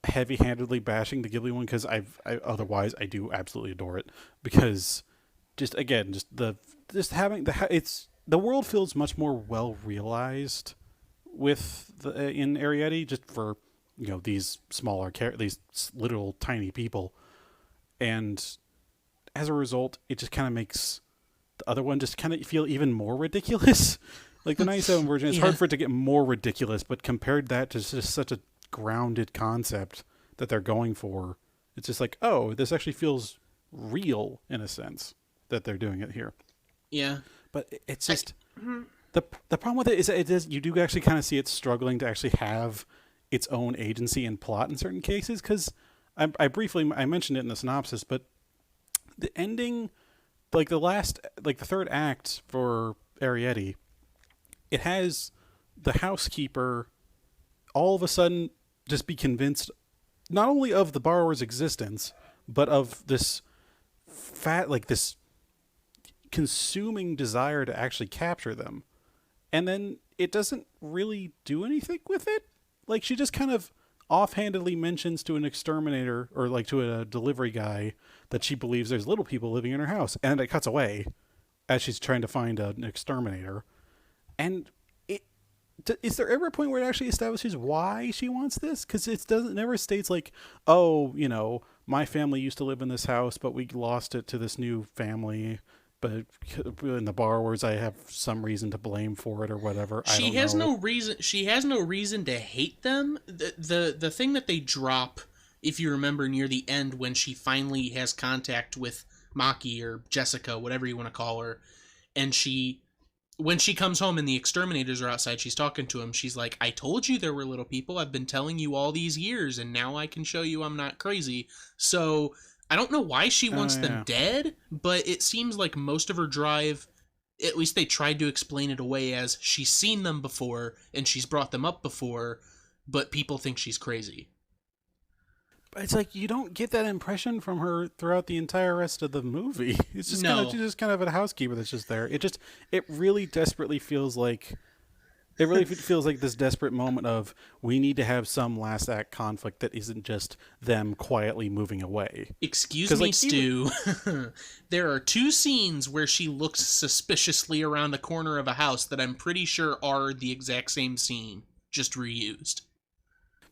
heavy-handedly bashing the Ghibli one because otherwise I do absolutely adore it because just again just having it's the world feels much more well realized with in Arrietty just for these these little tiny people, and as a result it just kind of makes the other one just kind of feel even more ridiculous. Like the 97 version, it's Yeah. hard for it to get more ridiculous, but compared that to just such a grounded concept that they're going for, it's just like, oh, this actually feels real in a sense that they're doing it here. Yeah. But it's I, just the problem with it is that it is you do actually kind of see it struggling to actually have its own agency and plot in certain cases because I briefly I mentioned it in the synopsis, but the ending, like the third act for Arrietty, it has the housekeeper all of a sudden just be convinced not only of the borrower's existence, but of this this consuming desire to actually capture them. And then it doesn't really do anything with it. Like she just kind of offhandedly mentions to an exterminator or like to a delivery guy that she believes there's little people living in her house, and it cuts away as she's trying to find an exterminator. And it is there ever a point where it actually establishes why she wants this? Because it never states like, oh, my family used to live in this house, but we lost it to this new family. But in the borrowers, I have some reason to blame for it or whatever. I she don't has know. no reason. She has no reason to hate them. The thing that they drop, if you remember near the end, when she finally has contact with Maki or Jessica, whatever you want to call her, and when she comes home and the exterminators are outside, she's talking to him. She's like, "I told you there were little people. I've been telling you all these years, and now I can show you I'm not crazy." So I don't know why she Oh wants them yeah. dead, but it seems like most of her drive, at least they tried to explain it away as she's seen them before and she's brought them up before, but people think she's crazy. But it's like you don't get that impression from her throughout the entire rest of the movie. It's just kind of No. she's just kind of a housekeeper that's just there. It really desperately feels like it really feels like this desperate moment of we need to have some last act conflict that isn't just them quietly moving away. Excuse Because me, like even Stu. There are two scenes where she looks suspiciously around a corner of a house that I'm pretty sure are the exact same scene, just reused.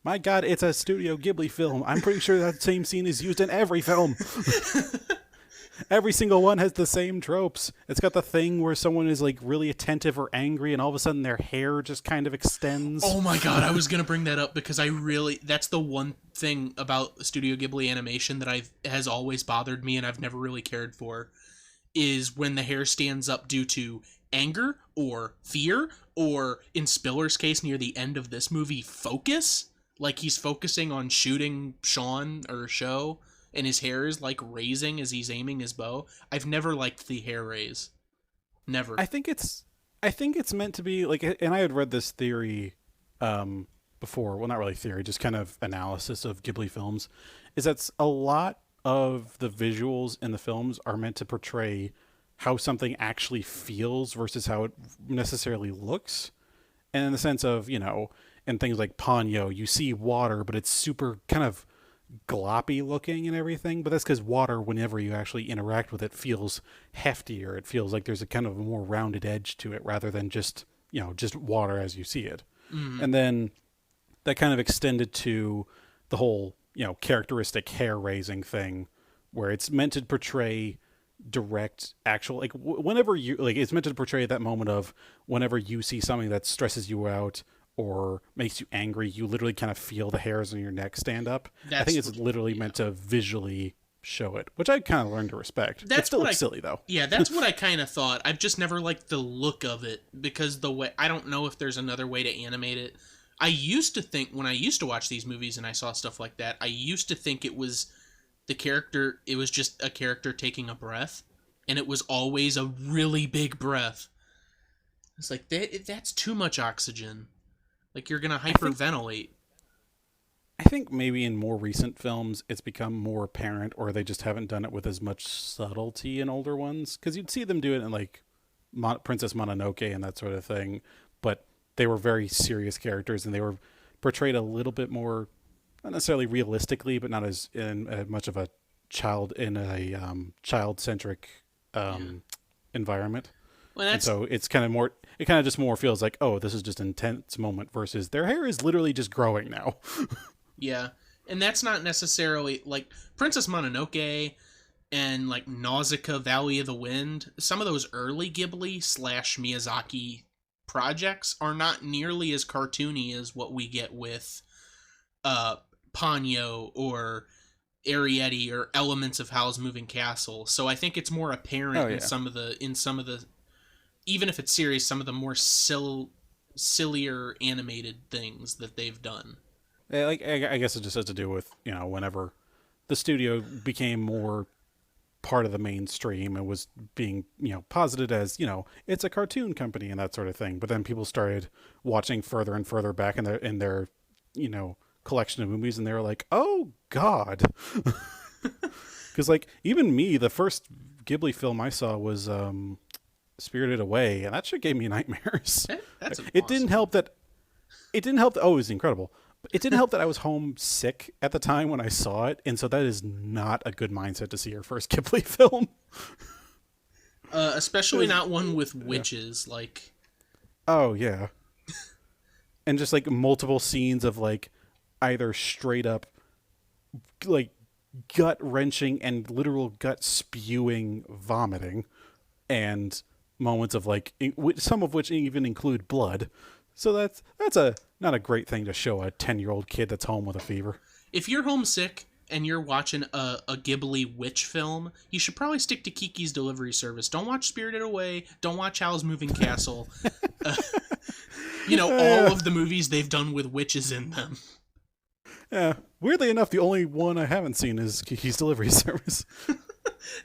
my God, it's a Studio Ghibli film. I'm pretty sure that same scene is used in every film. Every single one has the same tropes. It's got the thing where someone is like really attentive or angry, and all of a sudden their hair just kind of extends. Oh my god, I was gonna bring that up because that's the one thing about Studio Ghibli animation that I've has always bothered me and I've never really cared for is when the hair stands up due to anger or fear or in Spiller's case near the end of this movie focus, like he's focusing on shooting Sean or Show and his hair is like raising as he's aiming his bow. I've never liked the hair raise. Never. I think it's I think it's meant to be like, and I had read this theory before. Well, not really theory, just kind of analysis of Ghibli films. Is that's a lot of the visuals in the films are meant to portray how something actually feels versus how it necessarily looks. And in the sense of, in things like Ponyo, you see water, but it's super kind of gloppy looking and everything. But that's because water, whenever you actually interact with it, feels heftier. It feels like there's a kind of a more rounded edge to it rather than just water as you see it. And then that kind of extended to the whole, characteristic hair raising thing, where it's meant to portray direct actual, like whenever you, like, it's meant to portray that moment of whenever you see something that stresses you out or makes you angry, you literally kind of feel the hairs on your neck stand up. I think it's literally meant to visually show it, which I kind of learned to respect. It's still silly though. Yeah, that's what I kind of thought. I've just never liked the look of it because the way, I don't know if there's another way to animate it. I used to think, when I used to watch these movies and I saw stuff like that, I used to think it was just a character taking a breath, and it was always a really big breath. It's like, that's too much oxygen. Like, you're gonna hyperventilate. I think maybe in more recent films, it's become more apparent, or they just haven't done it with as much subtlety in older ones. Because you'd see them do it in, like, Princess Mononoke and that sort of thing, but they were very serious characters, and they were portrayed a little bit more, not necessarily realistically, but not as in much of a child-centric environment. Well, and so it's kind of more, it kind of just more feels like, oh, this is just an intense moment versus their hair is literally just growing now. Yeah, and that's not necessarily, like, Princess Mononoke and, like, Nausicaa, Valley of the Wind. Some of those early Ghibli / Miyazaki projects are not nearly as cartoony as what we get with Ponyo or Arrietty or elements of Howl's Moving Castle. So I think it's more apparent in some of the even if it's serious, some of the more sillier animated things that they've done. I guess it just has to do with, whenever the studio became more part of the mainstream and was being, posited as, it's a cartoon company and that sort of thing. But then people started watching further and further back in their collection of movies, and they were like, oh God. Because, like, even me, the first Ghibli film I saw was Spirited Away, and that shit gave me nightmares. That's awesome. It didn't help that oh, it was incredible. It didn't help that I was homesick at the time when I saw it, and so that is not a good mindset to see your first Ghibli film. Especially not one with witches, like... Oh, yeah. And just, like, multiple scenes of, like, either straight up, like, gut-wrenching and literal gut-spewing vomiting, and moments of, like, some of which even include blood. So that's not a great thing to show a 10-year-old kid that's home with a fever. If you're homesick and you're watching a Ghibli witch film, you should probably stick to Kiki's Delivery Service. Don't watch Spirited Away. Don't watch Howl's Moving Castle. All of the movies they've done with witches in them. Yeah. Weirdly enough, the only one I haven't seen is Kiki's Delivery Service.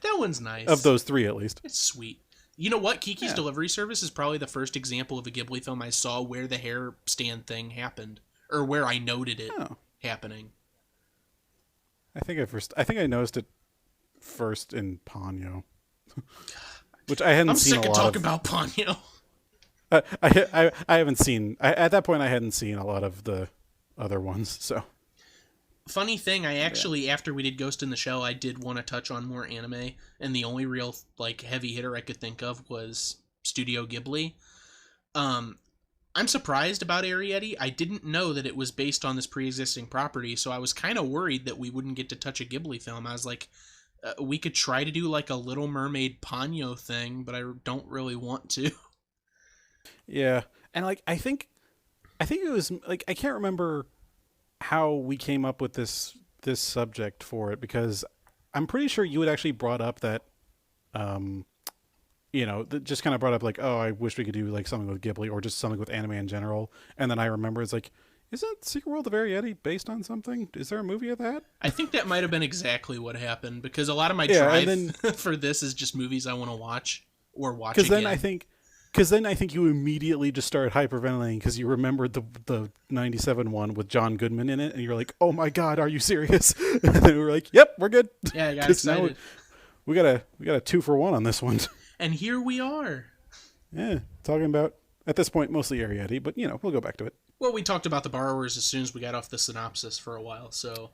That one's nice. Of those three, at least. It's sweet. You know what? Kiki's Delivery Service is probably the first example of a Ghibli film I saw where the hair stand thing happened, or where I noted it happening. I think I noticed it first in Ponyo, which I hadn't seen a lot of. I'm sick of talking about Ponyo. I haven't seen. At that point, I hadn't seen a lot of the other ones. So, funny thing, I actually, after we did Ghost in the Shell, I did want to touch on more anime, and the only real, like, heavy hitter I could think of was Studio Ghibli. I'm surprised about Arrietty. I didn't know that it was based on this pre-existing property, so I was kind of worried that we wouldn't get to touch a Ghibli film. I was like, we could try to do, like, a Little Mermaid Ponyo thing, but I don't really want to. Yeah, and, like, I think it was, like, I can't remember how we came up with this subject for it, because I'm pretty sure you had actually brought up that, just kind of brought up, like, oh, I wish we could do, like, something with Ghibli or just something with anime in general. And then I remember it's like, isn't Secret World of Arrietty based on something? Is there a movie of that? I think that might have been exactly what happened, because a lot of my drive for this is just movies I want to watch or watch again. Because then Because then I think you immediately just started hyperventilating because you remembered the '97 one with John Goodman in it, and you're like, "Oh my god, are you serious?" And then we were like, "Yep, we're good." Yeah, I got 'Cause now excited. we got a 2-for-1 on this one. And here we are. Yeah, talking about at this point mostly Arrietty, but we'll go back to it. Well, we talked about the borrowers as soon as we got off the synopsis for a while, so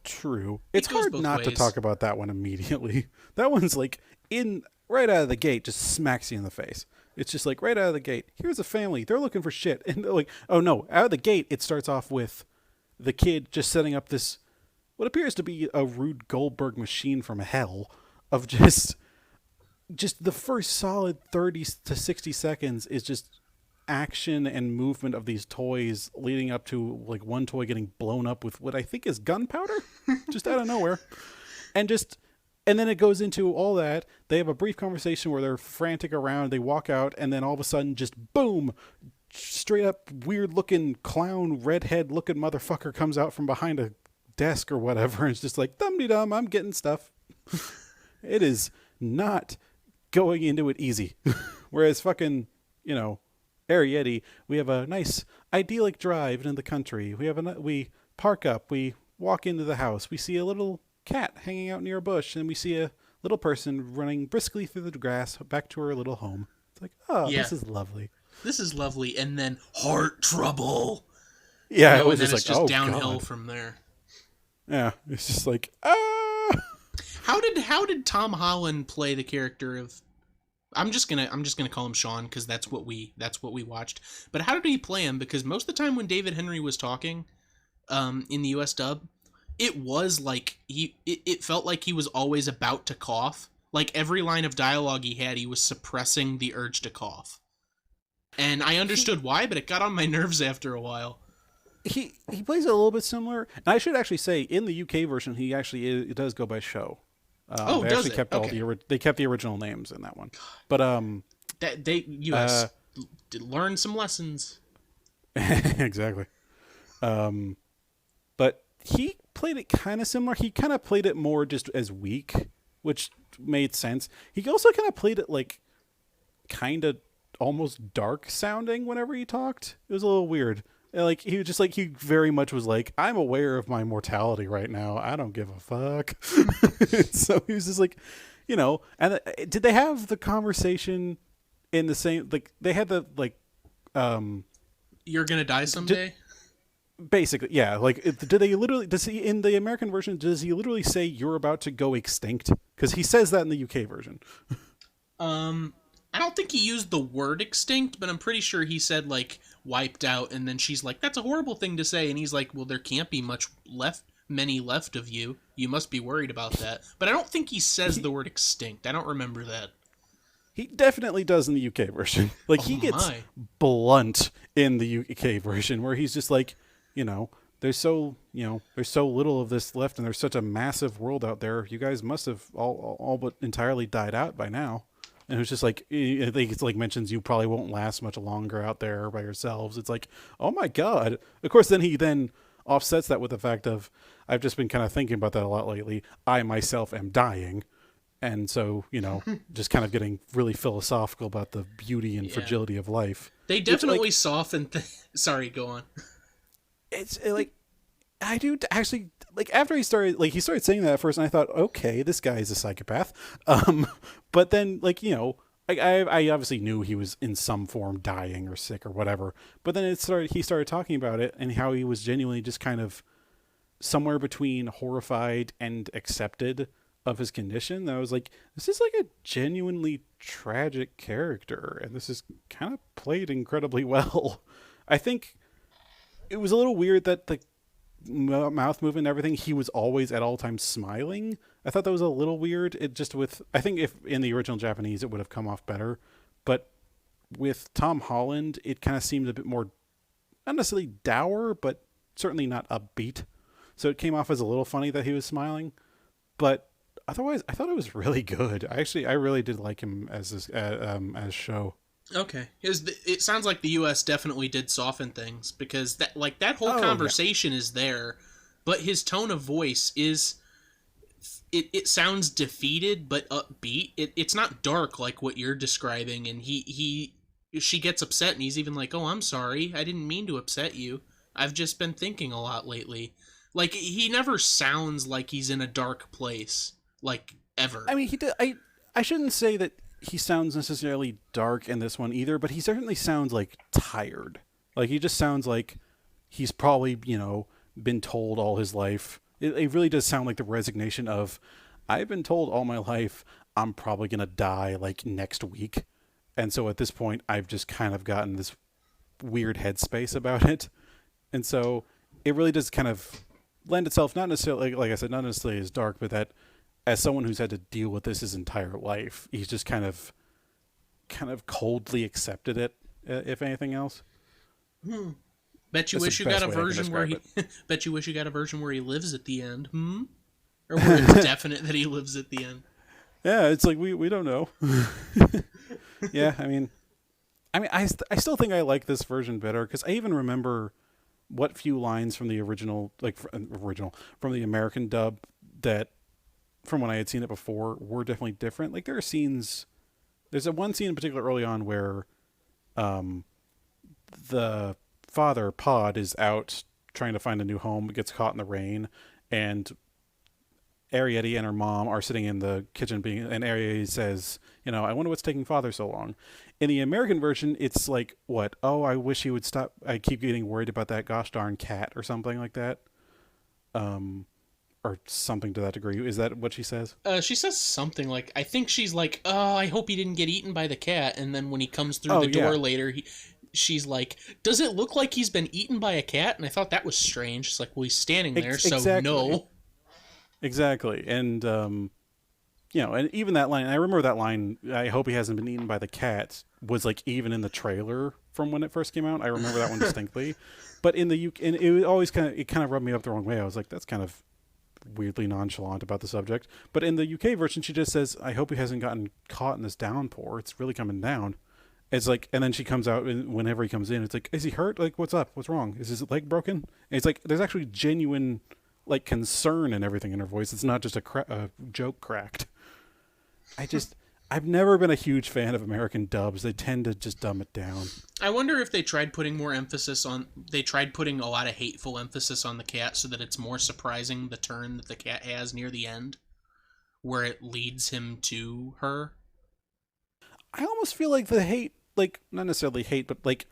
True. it It's goes hard both not to ways. talk about that one immediately. That one's like in right out of the gate, just smacks you in the face. It's just like right out of the gate. Here's a family. They're looking for shit, and they're like, oh no! Out of the gate, it starts off with the kid just setting up this what appears to be a Rube Goldberg machine from hell of just the first solid 30 to 60 seconds is just action and movement of these toys leading up to like one toy getting blown up with what I think is gunpowder just out of nowhere. And then it goes into all that. They have a brief conversation where they're frantic around, they walk out, and then all of a sudden just boom, straight up weird looking clown redhead looking motherfucker comes out from behind a desk or whatever and it's just like dum de dum, I'm getting stuff. It is not going into it easy. Whereas fucking, Arrietty, we have a nice idyllic drive into the country. We park up, we walk into the house, we see a little cat hanging out near a bush, and we see a little person running briskly through the grass back to her little home. It's like, oh, Yeah. this is lovely. This is lovely, and then heart trouble. Yeah, it And was then just it's like, just oh downhill god. from there. Yeah, it's just like, ah. How did Tom Holland play the character of? I'm just gonna call him Sean because that's what we watched. But how did he play him? Because most of the time when David Henry was talking, in the U.S. dub, it was like it felt like he was always about to cough. Like every line of dialogue he had, he was suppressing the urge to cough. And I understood why, but it got on my nerves after a while. He plays it a little bit similar. And I should actually say, in the UK version, he actually it does go by show. They does actually it? kept Okay. they kept the original names in that one. But That they U.S. Did learn some lessons. exactly. But he played it kind of similar. He kind of played it more just as weak, which made sense. He also kind of played it like kind of almost dark sounding whenever he talked. It was a little weird. Like he was just like he very much was like, I'm aware of my mortality right now. I don't give a fuck. So he was just like, And did they have the conversation in the same like they had the like You're gonna die someday. basically yeah like do they literally does he in the American version does he literally say you're about to go extinct? Because he says that in the UK version. I don't think he used the word extinct, but I'm pretty sure he said like wiped out, and then she's like, "That's a horrible thing to say," and he's like, "Well, there can't be many left of you. You must be worried about that." But I don't think he says the word extinct. I don't remember that. He definitely does in the UK version. Like he gets my. blunt in the UK version where he's just like, there's so little of this left and there's such a massive world out there. You guys must have all but entirely died out by now. And it was just like, I think it's like mentions you probably won't last much longer out there by yourselves. It's like, oh my God. Of course, then he offsets that with the fact of, I've just been kind of thinking about that a lot lately. I myself am dying. And so, just kind of getting really philosophical about the beauty and fragility of life. They definitely soften. Sorry, go on. It's like, I do actually like after he started saying that at first, and I thought, okay, this guy is a psychopath. But then I obviously knew he was in some form dying or sick or whatever. But then he started talking about it and how he was genuinely just kind of somewhere between horrified and accepted of his condition. I was like, this is like a genuinely tragic character, and this is kind of played incredibly well. I think it was a little weird that the mouth movement and everything, he was always at all times smiling. I thought that was a little weird. I think if in the original Japanese it would have come off better, but with Tom Holland, it kind of seemed a bit more, not necessarily dour, but certainly not upbeat. So it came off as a little funny that he was smiling, but otherwise, I thought it was really good. I really did like him as show. Okay, it sounds like the U.S. definitely did soften things because that whole conversation is there, but his tone of voice is it sounds defeated but upbeat. It's not dark like what you're describing, and he she gets upset, and he's even like, "Oh, I'm sorry. I didn't mean to upset you. I've just been thinking a lot lately." Like, he never sounds like he's in a dark place, like, ever. I mean, he did. I shouldn't say that he sounds necessarily dark in this one either, but he certainly sounds like tired. Like he just sounds like he's probably been told all his life. It really does sound like the resignation of, I've been told all my life I'm probably gonna die like next week, and so at this point I've just kind of gotten this weird headspace about it, and so it really does kind of lend itself, not necessarily like I said, not necessarily as dark, but that as someone who's had to deal with this his entire life, he's just kind of coldly accepted it, if anything else. Bet you That's wish the you got best a way I can version where he. describe Bet you wish you got a version where he lives at the end. Or where it's definite that he lives at the end. Yeah, it's like we don't know. Yeah, I still think I like this version better because I even remember what few lines from the original, from the American dub that from when I had seen it before were definitely different. Like there are scenes, there's a one scene in particular early on where the father Pod is out trying to find a new home, gets caught in the rain, and Arrietty and her mom are sitting in the kitchen and Arrietty says, I wonder what's taking father so long. In the American version, it's like, what? Oh, I wish he would stop. I keep getting worried about that gosh darn cat or something like that. Or something to that degree. Is that what she says? She says something like, I think she's like, "Oh, I hope he didn't get eaten by the cat." And then when he comes through the door later, she's like, "Does it look like he's been eaten by a cat?" And I thought that was strange. It's like, well, he's standing there, so exactly. no. Exactly. And, and even that line, I remember that line, I hope he hasn't been eaten by the cat, was like even in the trailer from when it first came out. I remember that one distinctly. But in the UK, and it always kind of rubbed me up the wrong way. I was like, that's kind of weirdly nonchalant about the subject. But in the UK version, she just says, I hope he hasn't gotten caught in this downpour. It's really coming down. It's like, and then she comes out, and whenever he comes in, it's like, is he hurt? Like, what's up? What's wrong? Is his leg broken? And it's like, there's actually genuine, like, concern and everything in her voice. It's not just a joke cracked. I've never been a huge fan of American dubs. They tend to just dumb it down. I wonder if they tried putting they tried putting a lot of hateful emphasis on the cat so that it's more surprising the turn that the cat has near the end, where it leads him to her. I almost feel like the hate, like, not necessarily hate, but like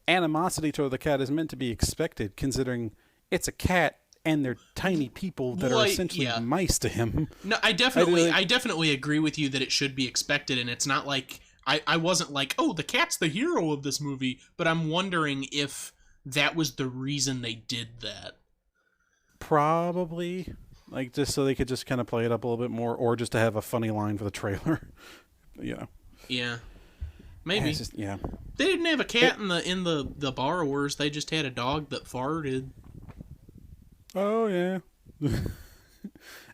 animosity toward the cat is meant to be expected, considering it's a cat and they're tiny people that are essentially mice to him. No, I definitely agree with you that it should be expected, and it's not like I wasn't like, oh, the cat's the hero of this movie, but I'm wondering if that was the reason they did that. Probably, like, just so they could just kind of play it up a little bit more, or just to have a funny line for the trailer. Yeah, maybe. Yeah, they didn't have a cat in the borrowers. They just had a dog that farted. Oh yeah.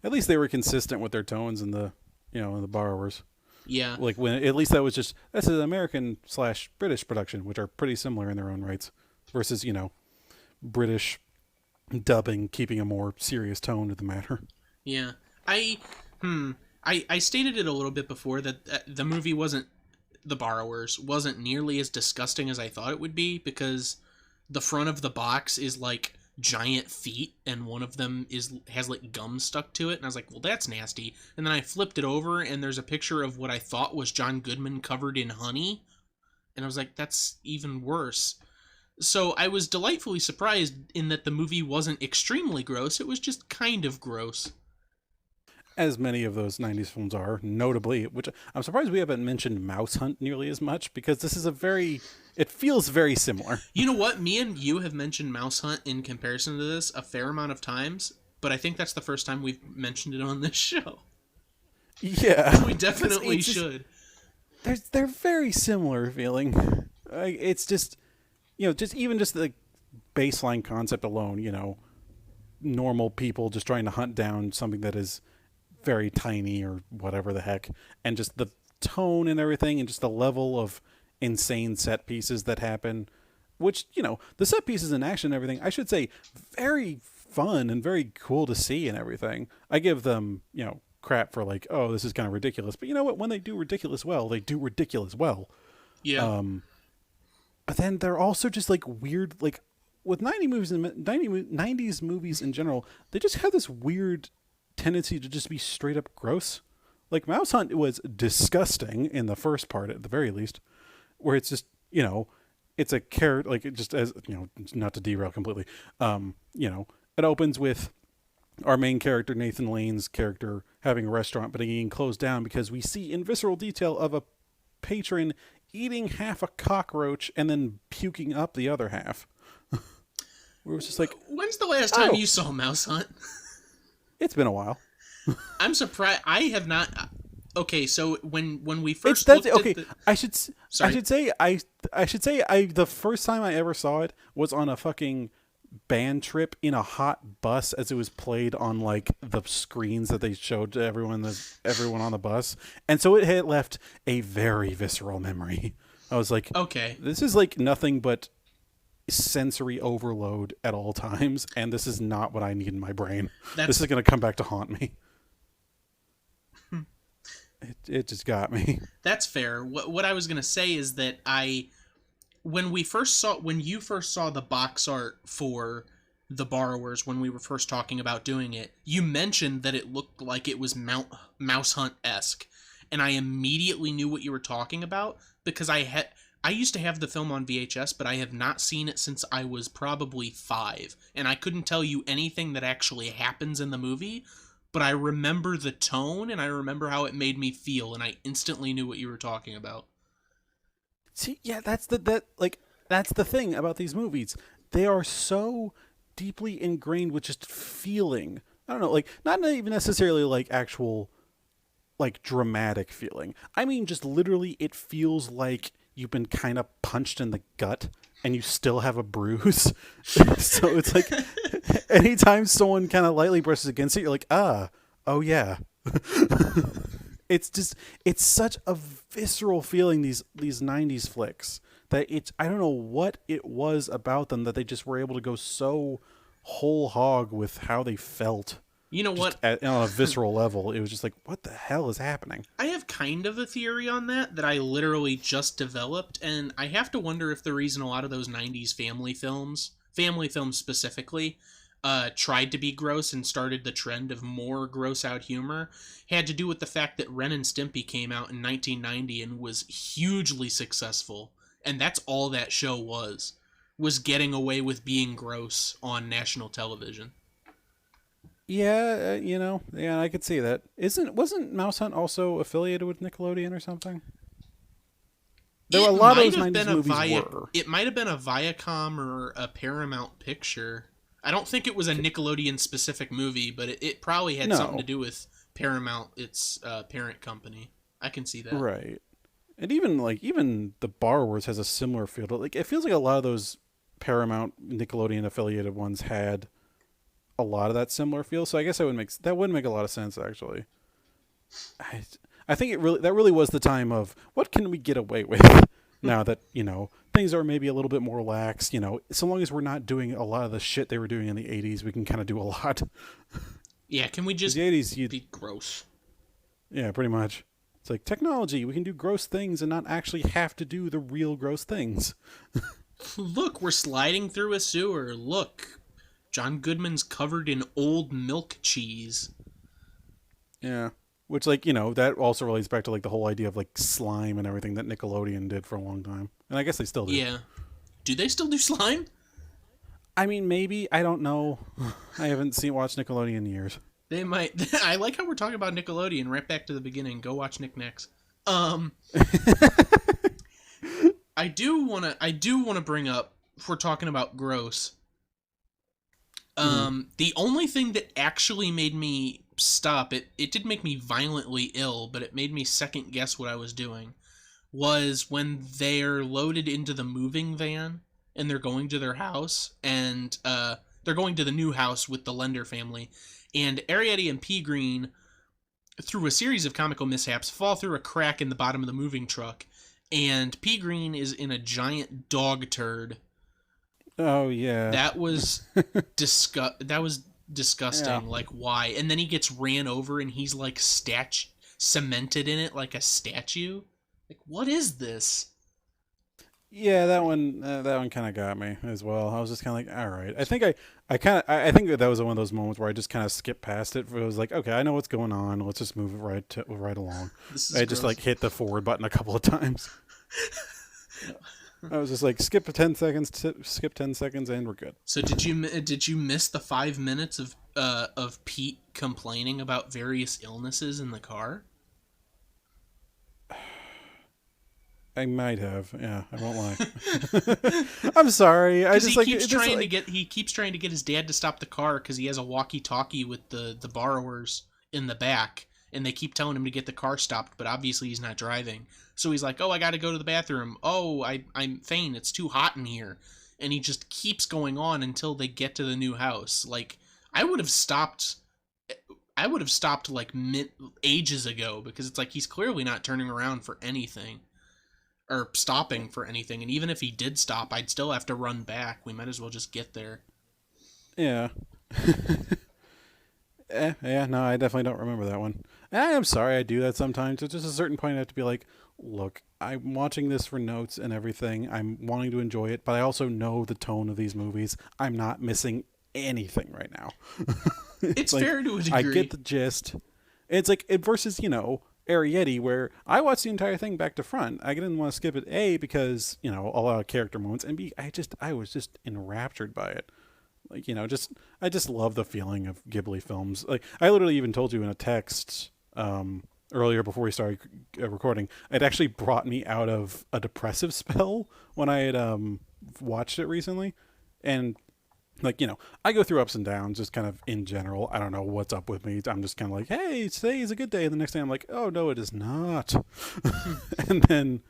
At least they were consistent with their tones in the in the borrowers. Yeah. Like when at least that's an American / British production, which are pretty similar in their own rights, versus British dubbing keeping a more serious tone to the matter. Yeah. I stated it a little bit before that the movie The Borrowers wasn't nearly as disgusting as I thought it would be, because the front of the box is like giant feet, and one of them has like gum stuck to it, and I was like, well, that's nasty. And then I flipped it over, and there's a picture of what I thought was John Goodman covered in honey, and I was like, that's even worse. So I was delightfully surprised in that the movie wasn't extremely gross. It was just kind of gross. As many of those 90s films are, notably, which I'm surprised we haven't mentioned Mouse Hunt nearly as much, because this is it feels very similar. You know what? Me and you have mentioned Mouse Hunt in comparison to this a fair amount of times, but I think that's the first time we've mentioned it on this show. Yeah. We definitely should. They're very similar feeling. It's just, just the baseline concept alone, normal people just trying to hunt down something that is very tiny or whatever the heck, and just the tone and everything, and just the level of insane set pieces that happen, which the set pieces in action and everything, I should say, very fun and very cool to see and everything. I give them crap for like, oh, this is kind of ridiculous, but you know what, when they do ridiculous well, they do ridiculous well. Yeah. but then they're also just like weird, like with 90s movies in general, they just have this weird tendency to just be straight up gross. Like Mouse Hunt was disgusting in the first part, at the very least, where it's just, it's a character, like it just, as not to derail completely, it opens with our main character, Nathan Lane's character, having a restaurant but being closed down because we see in visceral detail of a patron eating half a cockroach and then puking up the other half. Where it was just like, when's the last time you saw Mouse Hunt? It's been a while. I'm surprised. I have not. Okay, so when we first looked at the... I should say the first time I ever saw it was on a fucking band trip in a hot bus as it was played on like the screens that they showed to everyone on the bus, and so it had left a very visceral memory. I was like, okay, this is like nothing but sensory overload at all times, and this is not what I need in my brain. This is going to come back to haunt me. It just got me. That's fair. What I was gonna say is that when you first saw the box art for The Borrowers, when we were first talking about doing it, you mentioned that it looked like it was Mouse Hunt-esque, and I immediately knew what you were talking about because I used to have the film on VHS, but I have not seen it since I was probably 5, and I couldn't tell you anything that actually happens in the movie. But I remember the tone, and I remember how it made me feel, and I instantly knew what you were talking about. See, yeah, that's the thing about these movies. They are so deeply ingrained with just feeling. I don't know, like not even necessarily like actual, like dramatic feeling. I mean, just literally, it feels like you've been kind of punched in the gut and you still have a bruise. So it's like anytime someone kind of lightly brushes against it, you're like, oh yeah. It's such a visceral feeling, these 90s flicks, that I don't know what it was about them that they just were able to go so whole hog with how they felt. You know what? On a visceral level, it was just like, what the hell is happening? I have kind of a theory on that I literally just developed, and I have to wonder if the reason a lot of those 90s family films specifically, tried to be gross and started the trend of more gross out humor had to do with the fact that Ren and Stimpy came out in 1990 and was hugely successful, and that's all that show was getting away with being gross on national television. Yeah, I could see that. Wasn't Mouse Hunt also affiliated with Nickelodeon or something? There were a lot of those 90s movies were. It might have been a Viacom or a Paramount picture. I don't think it was a Nickelodeon specific movie, but it probably had something to do with Paramount, its parent company. I can see that. Right. And even The Borrowers has a similar feel. Like it feels like a lot of those Paramount Nickelodeon affiliated ones had a lot of that similar feel. So I guess that would make a lot of sense actually. I think that really was the time of what can we get away with now that, things are maybe a little bit more lax, so long as we're not doing a lot of the shit they were doing in the 80s, we can kind of do a lot. Yeah, can we just the 80s, be gross? Yeah, pretty much. It's like technology, we can do gross things and not actually have to do the real gross things. Look, we're sliding through a sewer. Look, John Goodman's covered in old milk cheese. Yeah. Which, that also relates back to, the whole idea of, slime and everything that Nickelodeon did for a long time. And I guess they still do. Yeah. Do they still do slime? I mean, maybe. I don't know. I haven't watched Nickelodeon in years. They might. I like how we're talking about Nickelodeon right back to the beginning. Go watch Nick Nax. I do want to bring up, if we're talking about gross, the only thing that actually made me stop it did make me violently ill, but it made me second guess what I was doing, was when they're loaded into the moving van and they're going to their house, and they're going to the new house with the Lender family, and Arrietty and P. Green, through a series of comical mishaps, fall through a crack in the bottom of the moving truck, and P. Green is in a giant dog turd. Oh yeah, that was disgusting. Yeah. Like, why? And then he gets ran over and he's cemented in it like a statue. Like, what is this? Yeah, that one kind of got me as well. I was just kind of like, all right. I think that was one of those moments where I just kind of skipped past it. It was like, okay, I know what's going on. Let's just move it right along. This is I just like gross. hit the forward button a couple of times. I was just like, skip 10 seconds, and we're good. So did you miss the 5 minutes of Pete complaining about various illnesses in the car? I might have. Yeah, I won't lie. I'm sorry. I Because just like this like he keeps trying to get his dad to stop the car because he has a walkie-talkie with the borrowers in the back, and they keep telling him to get the car stopped, but obviously he's not driving. So he's like, "Oh, I got to go to the bathroom. Oh, I'm faint. It's too hot in here," and he just keeps going on until they get to the new house. Like I would have stopped. I would have stopped like ages ago because it's like he's clearly not turning around for anything or stopping for anything. And even if he did stop, I'd still have to run back. We might as well just get there. yeah. Yeah, no, I definitely don't remember that one. I'm sorry, I do that sometimes. At just a certain point, I have to be like, look, I'm watching this for notes and everything. I'm wanting to enjoy it, but I also know the tone of these movies. I'm not missing anything right now. It's It's like, fair to a I get degree. the gist. It's like, it versus, Arrietty, where I watched the entire thing back to front. I didn't want to skip it, A, because, a lot of character moments, and B, I was just enraptured by it. Like, just I just love the feeling of Ghibli films. Like, I literally even told you in a text earlier before we started recording, it actually brought me out of a depressive spell when I had watched it recently. And like, I go through ups and downs just kind of in general. I don't know what's up with me. I'm just kind of like, hey, today is a good day, and the next day I'm like, oh no, it is not. And then,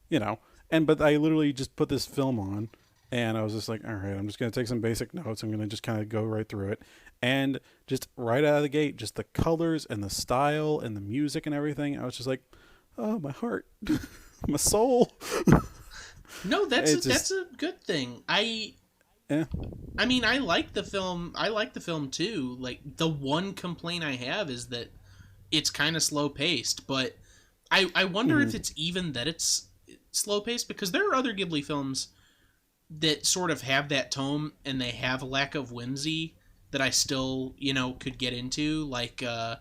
you know but I literally just put this film on, and I was just like, all right, I'm just going to take some basic notes. I'm going to just kind of go right through it. And just right out of the gate, just the colors and the style and the music and everything, I was just like, oh, my heart, my soul. No, It's that's just, a good thing. yeah. I mean, I like the film. I like the film too. Like the one complaint I have is that it's kind of slow paced, but I wonder Mm-hmm. if it's even that it's slow paced because there are other Ghibli films that sort of have that tone and they have a lack of whimsy that I still, could get into, like uh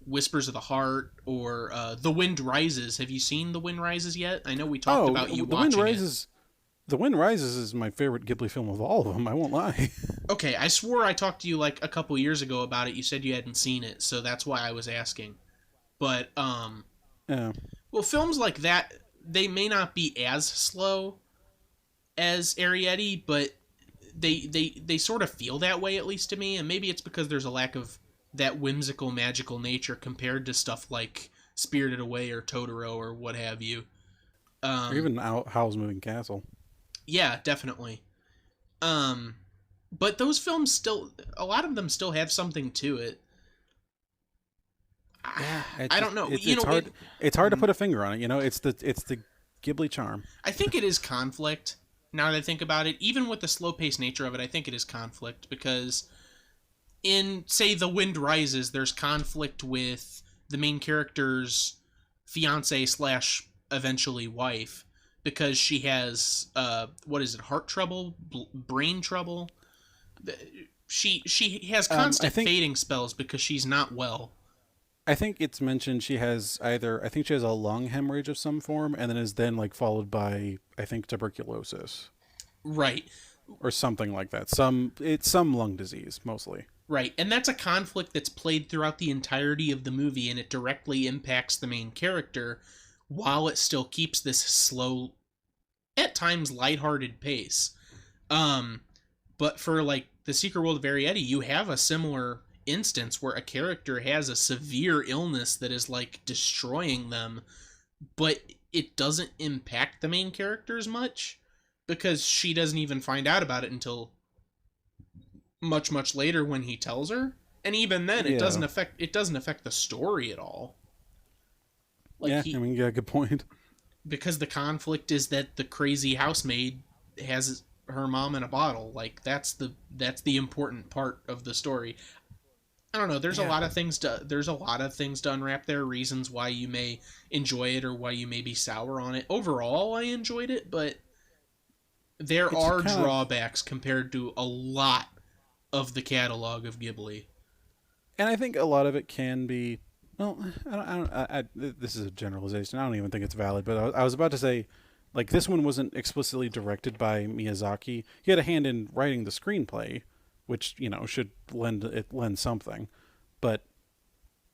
Whispers of the Heart or The Wind Rises. Have you seen The Wind Rises yet? I know we talked Oh, about you The Wind watching it. Rises. The Wind Rises is my favorite Ghibli film of all of them. I won't lie. Okay, I swore I talked to you like a couple years ago about it. You said you hadn't seen it, so that's why I was asking. But Yeah. well, films like that, they may not be as slow as Arrietty, but they sort of feel that way, at least to me, and maybe it's because there's a lack of that whimsical magical nature compared to stuff like Spirited Away or Totoro or what have you. Or Um even Howl's Moving Castle. yeah, definitely. Um but those films still, a lot of them still have something to it. Yeah, I don't know. it's hard. It's hard to Mhm. put a finger on it. It's the Ghibli charm. I think it is conflict. Now that I think about it, even with the slow paced nature of it, I think it is conflict because in, say, The Wind Rises, there's conflict with the main character's fiance slash eventually wife because she has what is it, heart trouble, brain trouble. She has I constant think fading spells because she's not well. I think it's mentioned she has either I think she has a lung hemorrhage of some form, and then is then like followed by I think tuberculosis Right. or something like that. It's some lung disease mostly. Right, and that's a conflict that's played throughout the entirety of the movie, and it directly impacts the main character while it still keeps this slow, at times lighthearted pace. Um, but for like the Secret World of Arrietty, you have a similar instance where a character has a severe illness that is like destroying them, but it doesn't impact the main character as much because she doesn't even find out about it until much later when he tells her, and even then Yeah, it doesn't affect the story at all. Like yeah. I he, mean, yeah, good point. because the conflict is that the crazy housemaid has her mom in a bottle. Like that's the important part of the story. I don't know. There's a Yeah, lot of things to unwrap there. Reasons why you may enjoy it or why you may be sour on it. Overall, I enjoyed it, but there it's are kind of, drawbacks compared to a lot of the catalog of Ghibli. and I think a lot of it can be. Well, this is a generalization. I don't even think it's valid. But I was about to say, like this one wasn't explicitly directed by Miyazaki. He had a hand in writing the screenplay, which should lend something. But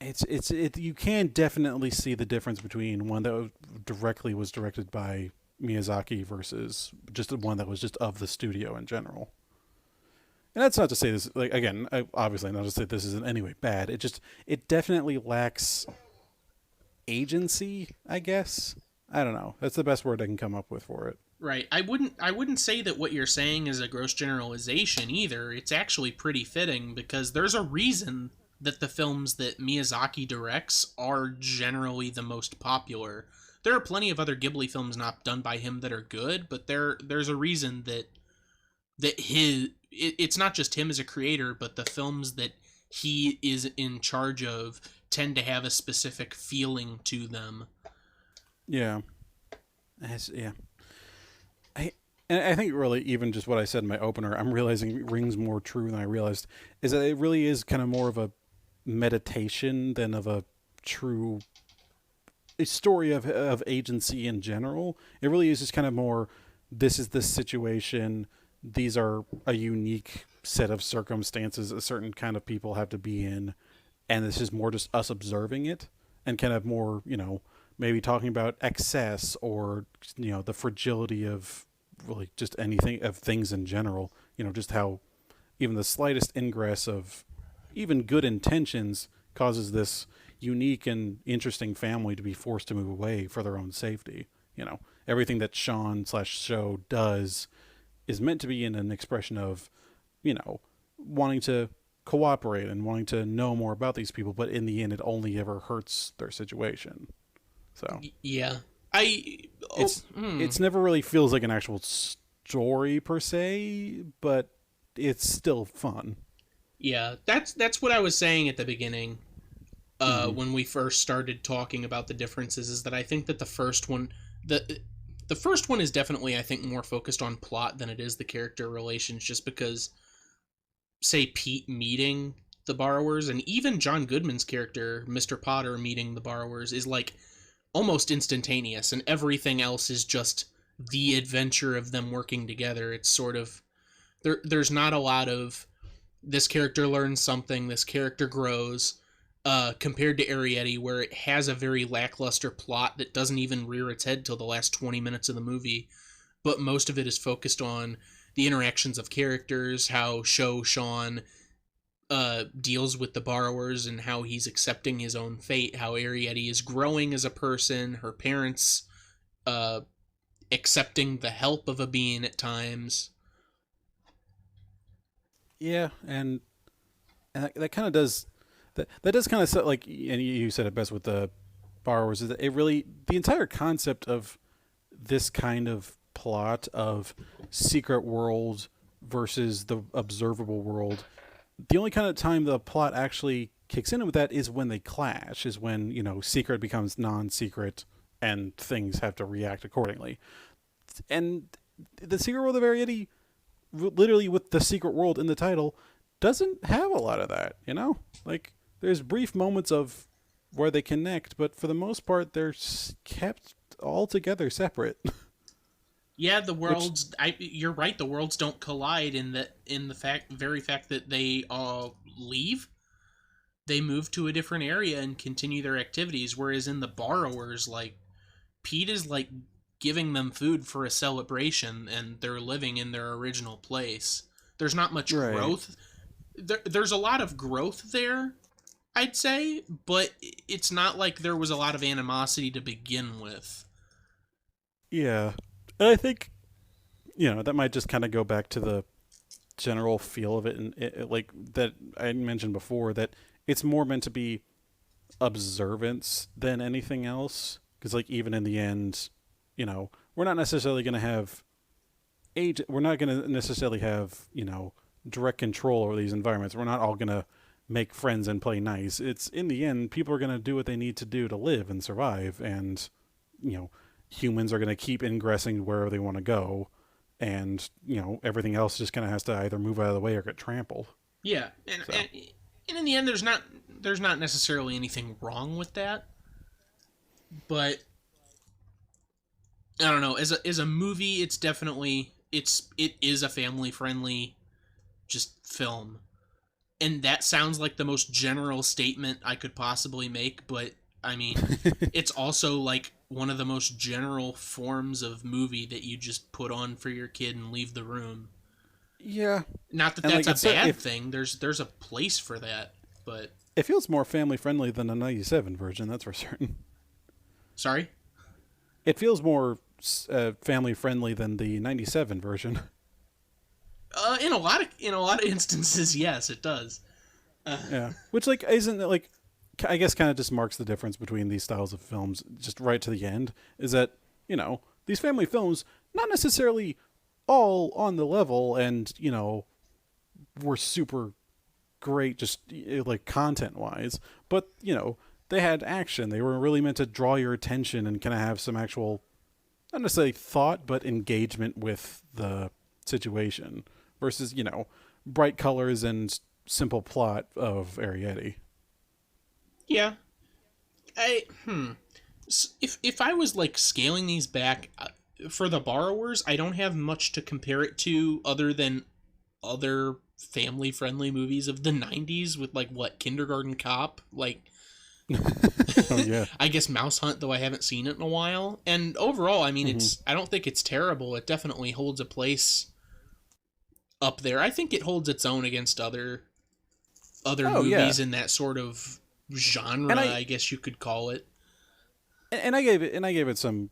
you can definitely see the difference between one that directly was directed by Miyazaki versus just one that was just of the studio in general. And that's not to say this, like, again, obviously not to say this is in any way bad. It definitely lacks agency, I guess. I don't know. That's the best word I can come up with for it. Right. I wouldn't say that what you're saying is a gross generalization either. It's actually pretty fitting because there's a reason that the films that Miyazaki directs are generally the most popular. There are plenty of other Ghibli films not done by him that are good, but there's a reason it's not just him as a creator, but the films that he is in charge of tend to have a specific feeling to them. Yeah. Yeah. And I think really even just what I said in my opener, I'm realizing rings more true than I realized, is that it really is kind of more of a meditation than of a true a story of agency in general. It really is just kind of more, this is the situation, these are a unique set of circumstances a certain kind of people have to be in, and this is more just us observing it and kind of more, maybe talking about excess or, the fragility of really just anything, of things in general, just how even the slightest ingress of even good intentions causes this unique and interesting family to be forced to move away for their own safety. Everything that Sean/show does is meant to be in an expression of, wanting to cooperate and wanting to know more about these people, but in the end, it only ever hurts their situation. So Yeah. I oh, it's never really feels like an actual story per se, but it's still fun. yeah, that's what I was saying at the beginning. Mm-hmm. When we first started talking about the differences, is that I think that the the first one is definitely, I think, more focused on plot than it is the character relations, just because, say, Pete meeting the borrowers and even John Goodman's character, Mr. Potter, meeting the borrowers is like almost instantaneous, and everything else is just the adventure of them working together. It's sort of there's not a lot of this character learns something, this character grows, compared to Arrietty, where it has a very lackluster plot that doesn't even rear its head till the last 20 minutes of the movie, but most of it is focused on the interactions of characters, how Sean deals with the borrowers and how he's accepting his own fate, how Arrietty is growing as a person, her parents uh, accepting the help of a being at times. Yeah, and that kind of does that does kind of set, like, and you said it best with the borrowers, is that it really, the entire concept of this kind of plot of secret world versus the observable world, the only kind of time the plot actually kicks in with that is when they clash, is when secret becomes non-secret and things have to react accordingly. And the secret world of Arrietty, literally with the secret world in the title, doesn't have a lot of that. Like, there's brief moments of where they connect, but for the most part, they're kept all together separate. Yeah, the Which, worlds. You're right. The worlds don't collide in the very fact that they leave. They move to a different area and continue their activities. Whereas in the borrowers, like, Pete is like giving them food for a celebration, and they're living in their original place. There's not much right? growth. There's a lot of growth there, I'd say, but it's not like there was a lot of animosity to begin with. Yeah, and I think that might just kind of go back to the general feel of it, and like that I mentioned before, that it's more meant to be observance than anything else. Because, like, even in the end, we're not necessarily going to have we're not going to necessarily have direct control over these environments. We're not all going to make friends and play nice. It's in the end, people are going to do what they need to do to live and survive, and you know, humans are going to keep ingressing wherever they want to go, and everything else just kind of has to either move out of the way or get trampled. Yeah, So and in the end, there's not necessarily anything wrong with that, but I don't know. As a movie, it's definitely it is a family friendly just film, and that sounds like the most general statement I could possibly make, but I mean, it's also like one of the most general forms of movie that you just put on for your kid and leave the room. yeah, Not that and like that's a bad thing. There's a place for that, but it feels more family friendly than the '97 version. That's for certain. sorry. It feels more family friendly than the '97 version. In a lot of instances, yes, it does. Yeah, which like isn't like I guess kind of just marks the difference between these styles of films. Just right to the end is that these family films not necessarily all on the level, and were super great just like content wise, but they had action. They were really meant to draw your attention and kind of have some actual, not necessarily thought, but engagement with the situation versus bright colors and simple plot of Arrietty. Yeah. I if I was like scaling these back for The Borrowers, I don't have much to compare it to other than other family friendly movies of the 90s with like what Kindergarten Cop, like Oh yeah. I guess Mouse Hunt, though I haven't seen it in a while. And overall, I mean, Mm-hmm. I don't think it's terrible. It definitely holds a place up there. I think it holds its own against other Oh yeah. movies in that sort of genre, And I guess you could call it. I gave it some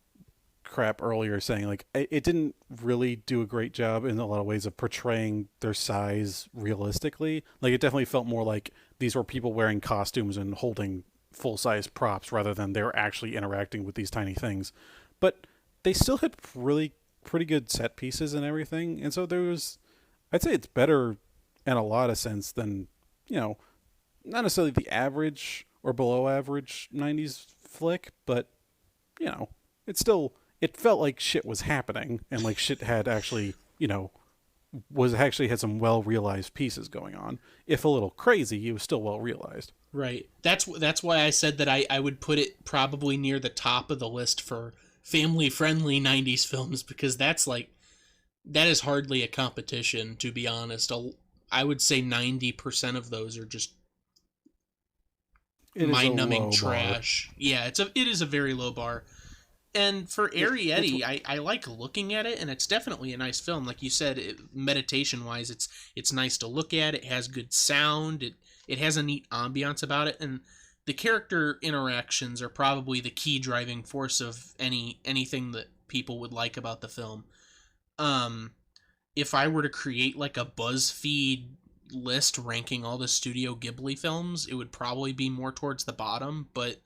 crap earlier, saying like it didn't really do a great job in a lot of ways of portraying their size realistically. Like it definitely felt more like these were people wearing costumes and holding full size props rather than they're actually interacting with these tiny things. But they still had pretty good set pieces and everything, and so I'd say it's better in a lot of sense than not necessarily the average or below average '90s flick, but you know, it felt like shit was happening and like shit had actually was actually had some well realized pieces going on. If a little crazy, it was still well realized. Right. That's why I said that I would put it probably near the top of the list for family friendly 90s films, because that is hardly a competition, to be honest. I would say 90% of those are just It is a mind-numbing low bar. trash. Yeah, it is a very low bar. And for It's Arrietty, I like looking at it, and it's definitely a nice film. Like you said, meditation-wise, it's nice to look at. It has good sound. It has a neat ambiance about it, and the character interactions are probably the key driving force of anything that people would like about the film. Um, if I were to create like a BuzzFeed list ranking all the Studio Ghibli films, it would probably be more towards the bottom, but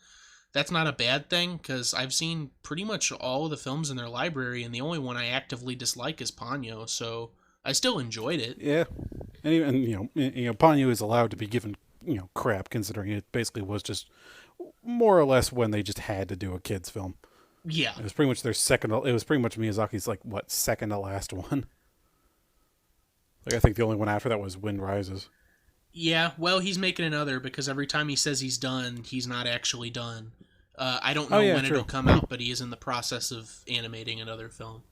that's not a bad thing, because I've seen pretty much all of the films in their library, and the only one I actively dislike is Ponyo, so I still enjoyed it. Yeah, and even Ponyo is allowed to be given crap considering it basically was just more or less when they just had to do a kids film. Yeah. It was pretty much their second. It was pretty much Miyazaki's like what second to last one. Like I think the only one after that was Wind Rises. Yeah, well, he's making another, because every time he says he's done, he's not actually done. I don't Oh know yeah, when true. it'll come out, but he is in the process of animating another film.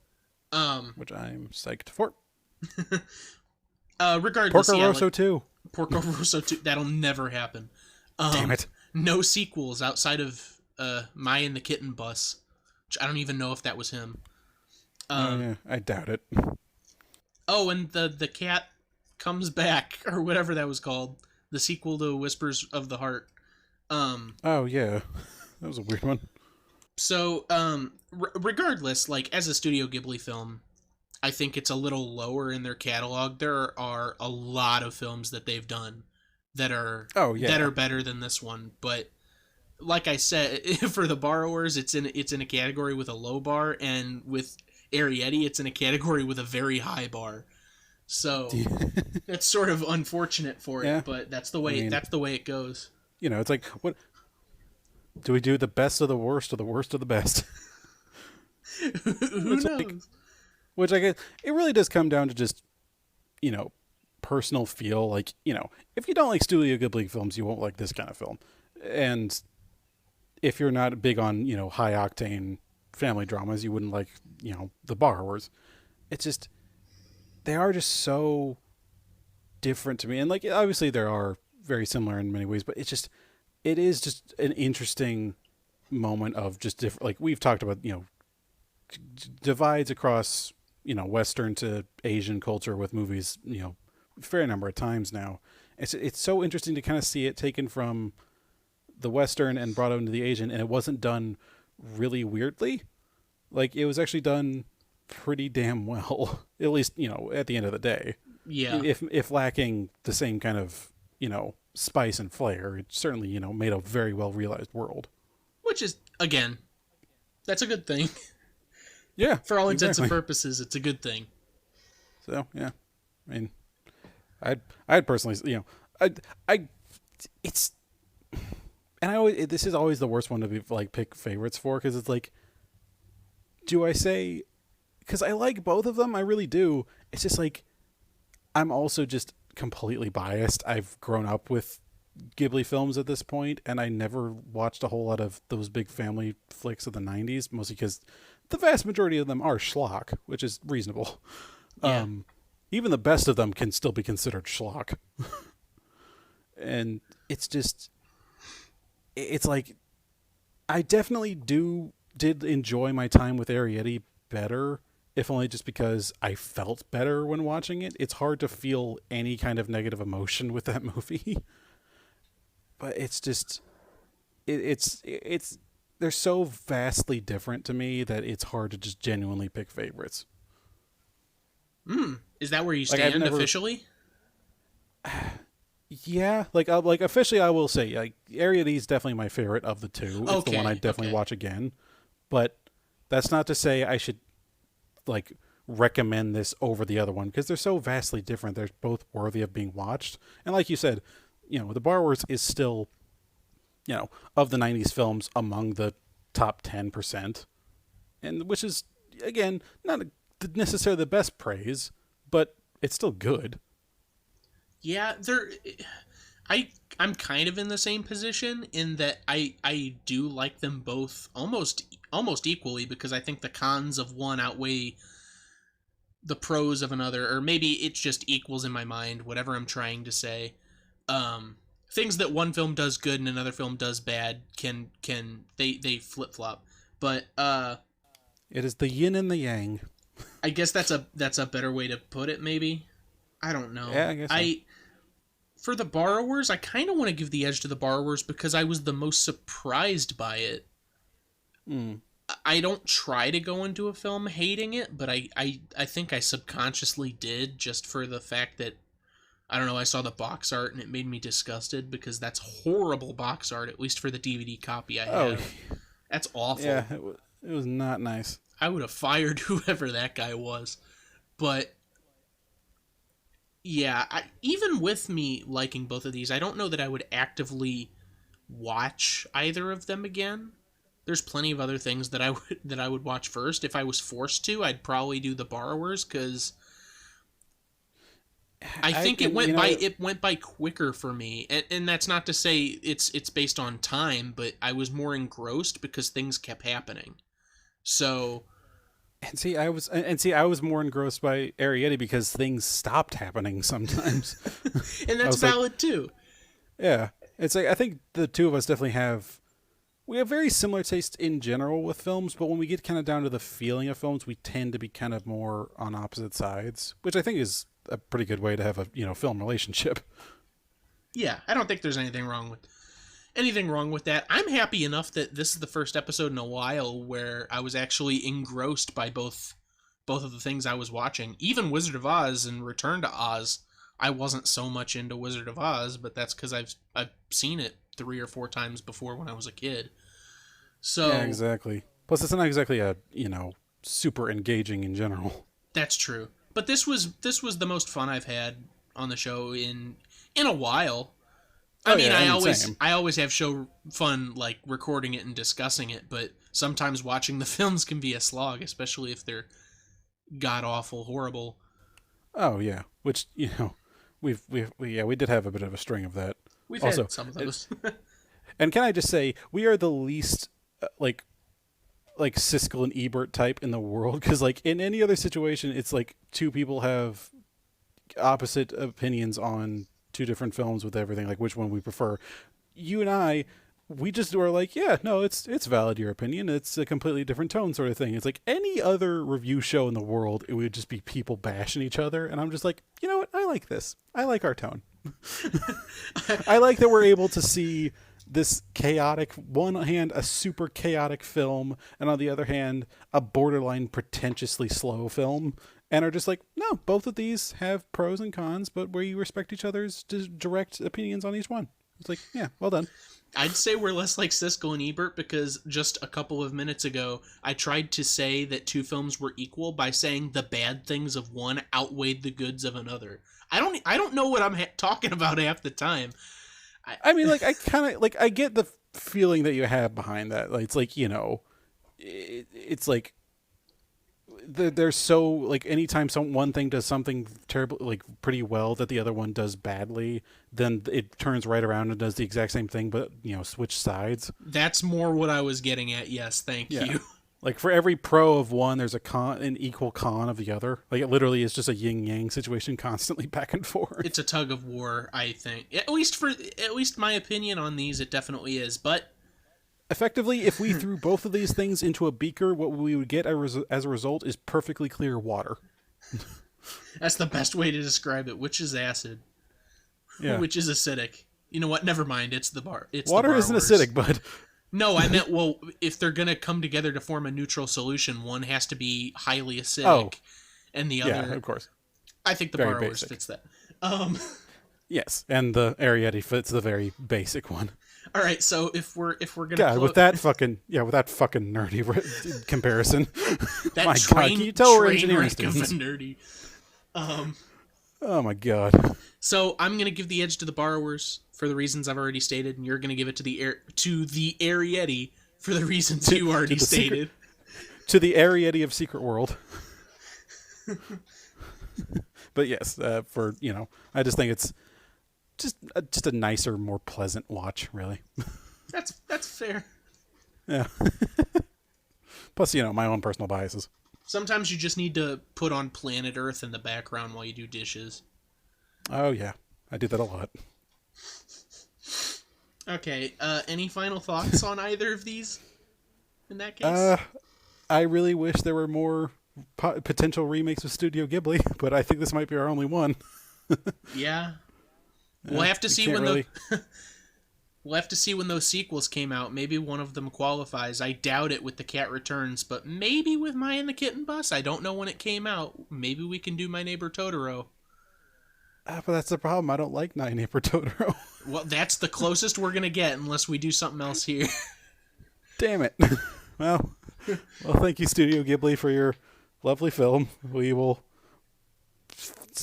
Um, Which I'm psyched for. Regardless, Porco yeah, Rosso like too. Porco Rosso 2, that'll never happen. Damn Um, it. no sequels outside of Maya and the Kitten Bus, which I don't even know if that was him. Oh Um, yeah, I doubt it. oh, and the cat comes back, or whatever that was called, the sequel to Whispers of the Heart. Oh yeah, that was a weird one. So regardless, like as a Studio Ghibli film, I think it's a little lower in their catalog. There are a lot of films that they've done that are Oh yeah. better than this one, but like I said, for The Borrowers, it's in a category with a low bar, and with Arrietty, it's in a category with a very high bar. So it's sort of unfortunate for Yeah. it, but I mean, that's the way it goes. it's like, what do we do? The best of the worst, or the worst of the best? Who which like, knows? which I guess it really does come down to just you know personal feel. Like if you don't like Studio Ghibli films, you won't like this kind of film, and if you're not big on high octane family dramas, you wouldn't like The Borrowers. It's just they are just so different to me, and like obviously there are very similar in many ways, but it is just an interesting moment of just different. Like we've talked about, divides across Western to Asian culture with movies, a fair number of times now. It's so interesting to kind of see it taken from the Western and brought into the Asian, and it wasn't done really weirdly. Like it was actually done pretty damn well, at least at the end of the day. Yeah. If lacking the same kind of spice and flair, it certainly made a very well realized world. Which is, again, that's a good thing. Yeah, For all intents exactly. and purposes, it's a good thing. So yeah, I mean, I'd personally, I it's and I always this is always the worst one to be like pick favorites for, because it's like, do I say, because I like both of them, I really do. It's just like I'm also just completely biased. I've grown up with Ghibli films at this point, and I never watched a whole lot of those big family flicks of the '90s, mostly because the vast majority of them are schlock, which is reasonable. Yeah. Even the best of them can still be considered schlock, and it's like I definitely did enjoy my time with Arrietty better, if only just because I felt better when watching it. It's hard to feel any kind of negative emotion with that movie. But it's just it's they're so vastly different to me that it's hard to just genuinely pick favorites. Is that where you Like I've stand never, officially? yeah, like officially, I will say like Arrietty is definitely my favorite of the two. It's the one I Okay. definitely Okay. watch again, but that's not to say I should like recommend this over the other one, because they're so vastly different. They're both worthy of being watched, and like you said, The Borrowers is still of the '90s films among the top 10%, and which is again not necessarily the best praise, but it's still good. Yeah, I I'm kind of in the same position in that I do like them both almost equally, because I think the cons of one outweigh the pros of another, or maybe it just equals in my mind whatever I'm trying to say. Things that one film does good and another film does bad can they flip flop. But It is the yin and the yang. I guess that's a better way to put it. Maybe I don't know. Yeah, I guess so. I For The Borrowers, I kind of want to give the edge to The Borrowers because I was the most surprised by it. Mm. I don't try to go into a film hating it, but I think I subconsciously did, just for the fact that, I don't know, I saw the box art and it made me disgusted, because that's horrible box art, at least for the DVD copy I Oh, have. That's awful. yeah, it was not nice. I would have fired whoever that guy was. But yeah, even with me liking both of these, I don't know that I would actively watch either of them again. There's plenty of other things that I would watch first. If I was forced to, I'd probably do The Borrowers, because I think and, you know, it went by quicker for me. And that's not to say it's based on time, but I was more engrossed because things kept happening. So I was more engrossed by Arrietty because things stopped happening sometimes. and I that's was like, valid too. yeah, it's like I think the two of us definitely we have very similar taste in general with films, but when we get kind of down to the feeling of films, we tend to be kind of more on opposite sides, which I think is a pretty good way to have a film relationship. Yeah, I don't think there's anything wrong with that. I'm happy enough that this is the first episode in a while where I was actually engrossed by both of the things I was watching. Even Wizard of Oz and Return to Oz, I wasn't so much into Wizard of Oz, but that's because I've seen it 3 or 4 times before when I was a kid. Yeah, So exactly. Plus, it's not exactly a super engaging in general. that's true. But this was the most fun I've had on the show in a while. I mean, same. I always have show fun like recording it and discussing it, but sometimes watching the films can be a slog, especially if they're god awful, horrible. Oh yeah, which we did have a bit of a string of that. We've Also, had some of those. and can I just say we are the least like Siskel and Ebert type in the world, because like in any other situation it's like two people have opposite opinions on two different films with everything, like which one we prefer. You and I, we just were like, yeah, no, it's valid your opinion. It's a completely different tone sort of thing. It's like any other review show in the world, it would just be people bashing each other, and I'm just like, you know what? I like this. I like our tone. I like that we're able to see this chaotic, one hand a super chaotic film, and on the other hand a borderline pretentiously slow film, and are just like, no, both of these have pros and cons, but where you respect each other's direct opinions on each one. It's like, yeah, well done. I'd say we're less like Siskel and Ebert because just a couple of minutes ago, I tried to say that two films were equal by saying the bad things of one outweighed the goods of another. I don't know what I'm talking about half the time. I mean, like, I kind of like, I get the feeling that you have behind that. Like, it's like, it's like they're so like anytime one thing does something terrible, like pretty well, that the other one does badly, then it turns right around and does the exact same thing, but switch sides. That's more what I was getting at. Yes, thank you. Like for every pro of one, there's an equal con of the other. Like it literally is just a yin yang situation, constantly back and forth. It's a tug of war, I think. At least my opinion on these, it definitely is. But effectively, if we threw both of these things into a beaker, what we would get as a result is perfectly clear water. That's the best way to describe it. Which is acid, which is acidic. You know what? Never mind. It's the bar. It's water the isn't acidic, bud. No, I meant, well, if they're going to come together to form a neutral solution, one has to be highly acidic, and the other... Yeah, of course. I think the borrowers fits that. Yes, and the Arrietty fits the very basic one. All right, so if we're going to... with that fucking nerdy comparison. That my God, can you tell we're engineering students? Nerdy. Oh my God. So I'm going to give the edge to the borrowers for the reasons I've already stated, and you're going to give it to the Arrietty for the reasons you already stated. To the Arrietty of Secret World. But yes, I just think it's just a nicer, more pleasant watch, really. That's fair. Yeah. Plus, my own personal biases. Sometimes you just need to put on Planet Earth in the background while you do dishes. Oh, yeah. I do that a lot. Okay. Any final thoughts on either of these in that case? I really wish there were more potential remakes of Studio Ghibli, but I think this might be our only one. Yeah. We'll have to see We'll have to see when those sequels came out. Maybe one of them qualifies. I doubt it with The Cat Returns, but maybe with Maya and the Kitten Bus. I don't know when it came out. Maybe we can do My Neighbor Totoro. But that's the problem. I don't like My Neighbor Totoro. Well, that's the closest we're going to get unless we do something else here. Damn it. Well, thank you, Studio Ghibli, for your lovely film. We will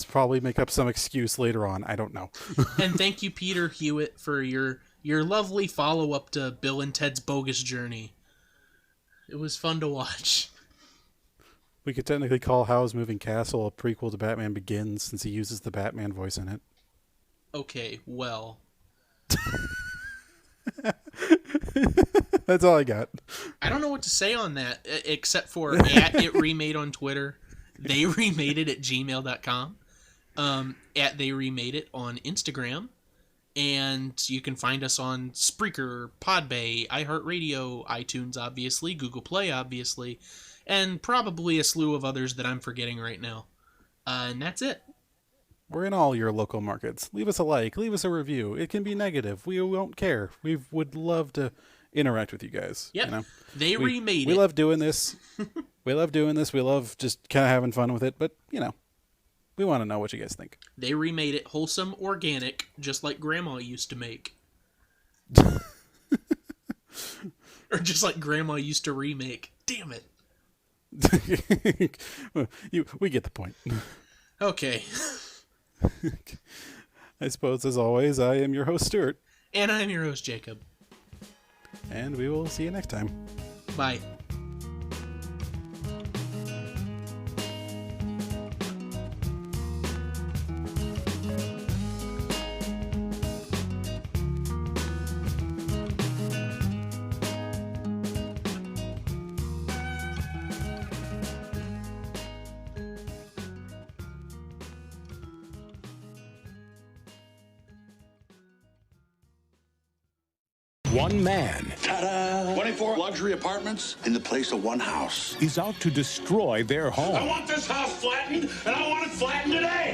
probably make up some excuse later on. I don't know. And thank you, Peter Hewitt, for your lovely follow-up to Bill and Ted's Bogus Journey. It was fun to watch. We could technically call Howl's Moving Castle a prequel to Batman Begins, since he uses the Batman voice in it. Okay, well. That's all I got. I don't know what to say on that, except for at It Remade on Twitter, They Remade It at gmail.com, at They Remade It on Instagram, and you can find us on Spreaker, Podbay, iHeartRadio, iTunes, obviously, Google Play, obviously, and probably a slew of others that I'm forgetting right now. And that's it. We're in all your local markets. Leave us a like. Leave us a review. It can be negative. We won't care. We would love to interact with you guys. Yep. They remade it. We love doing this. We love doing this. We love just kind of having fun with it. But, we want to know what you guys think. They remade it wholesome, organic, just like Grandma used to make. Or just like Grandma used to remake. Damn it. We get the point. Okay. I suppose, as always, I am your host, Stuart. And I'm your host, Jacob. And we will see you next time. Bye. One man 24 luxury apartments in the place of one house. is out to destroy their I home. want this house flattened, and I want it flattened today.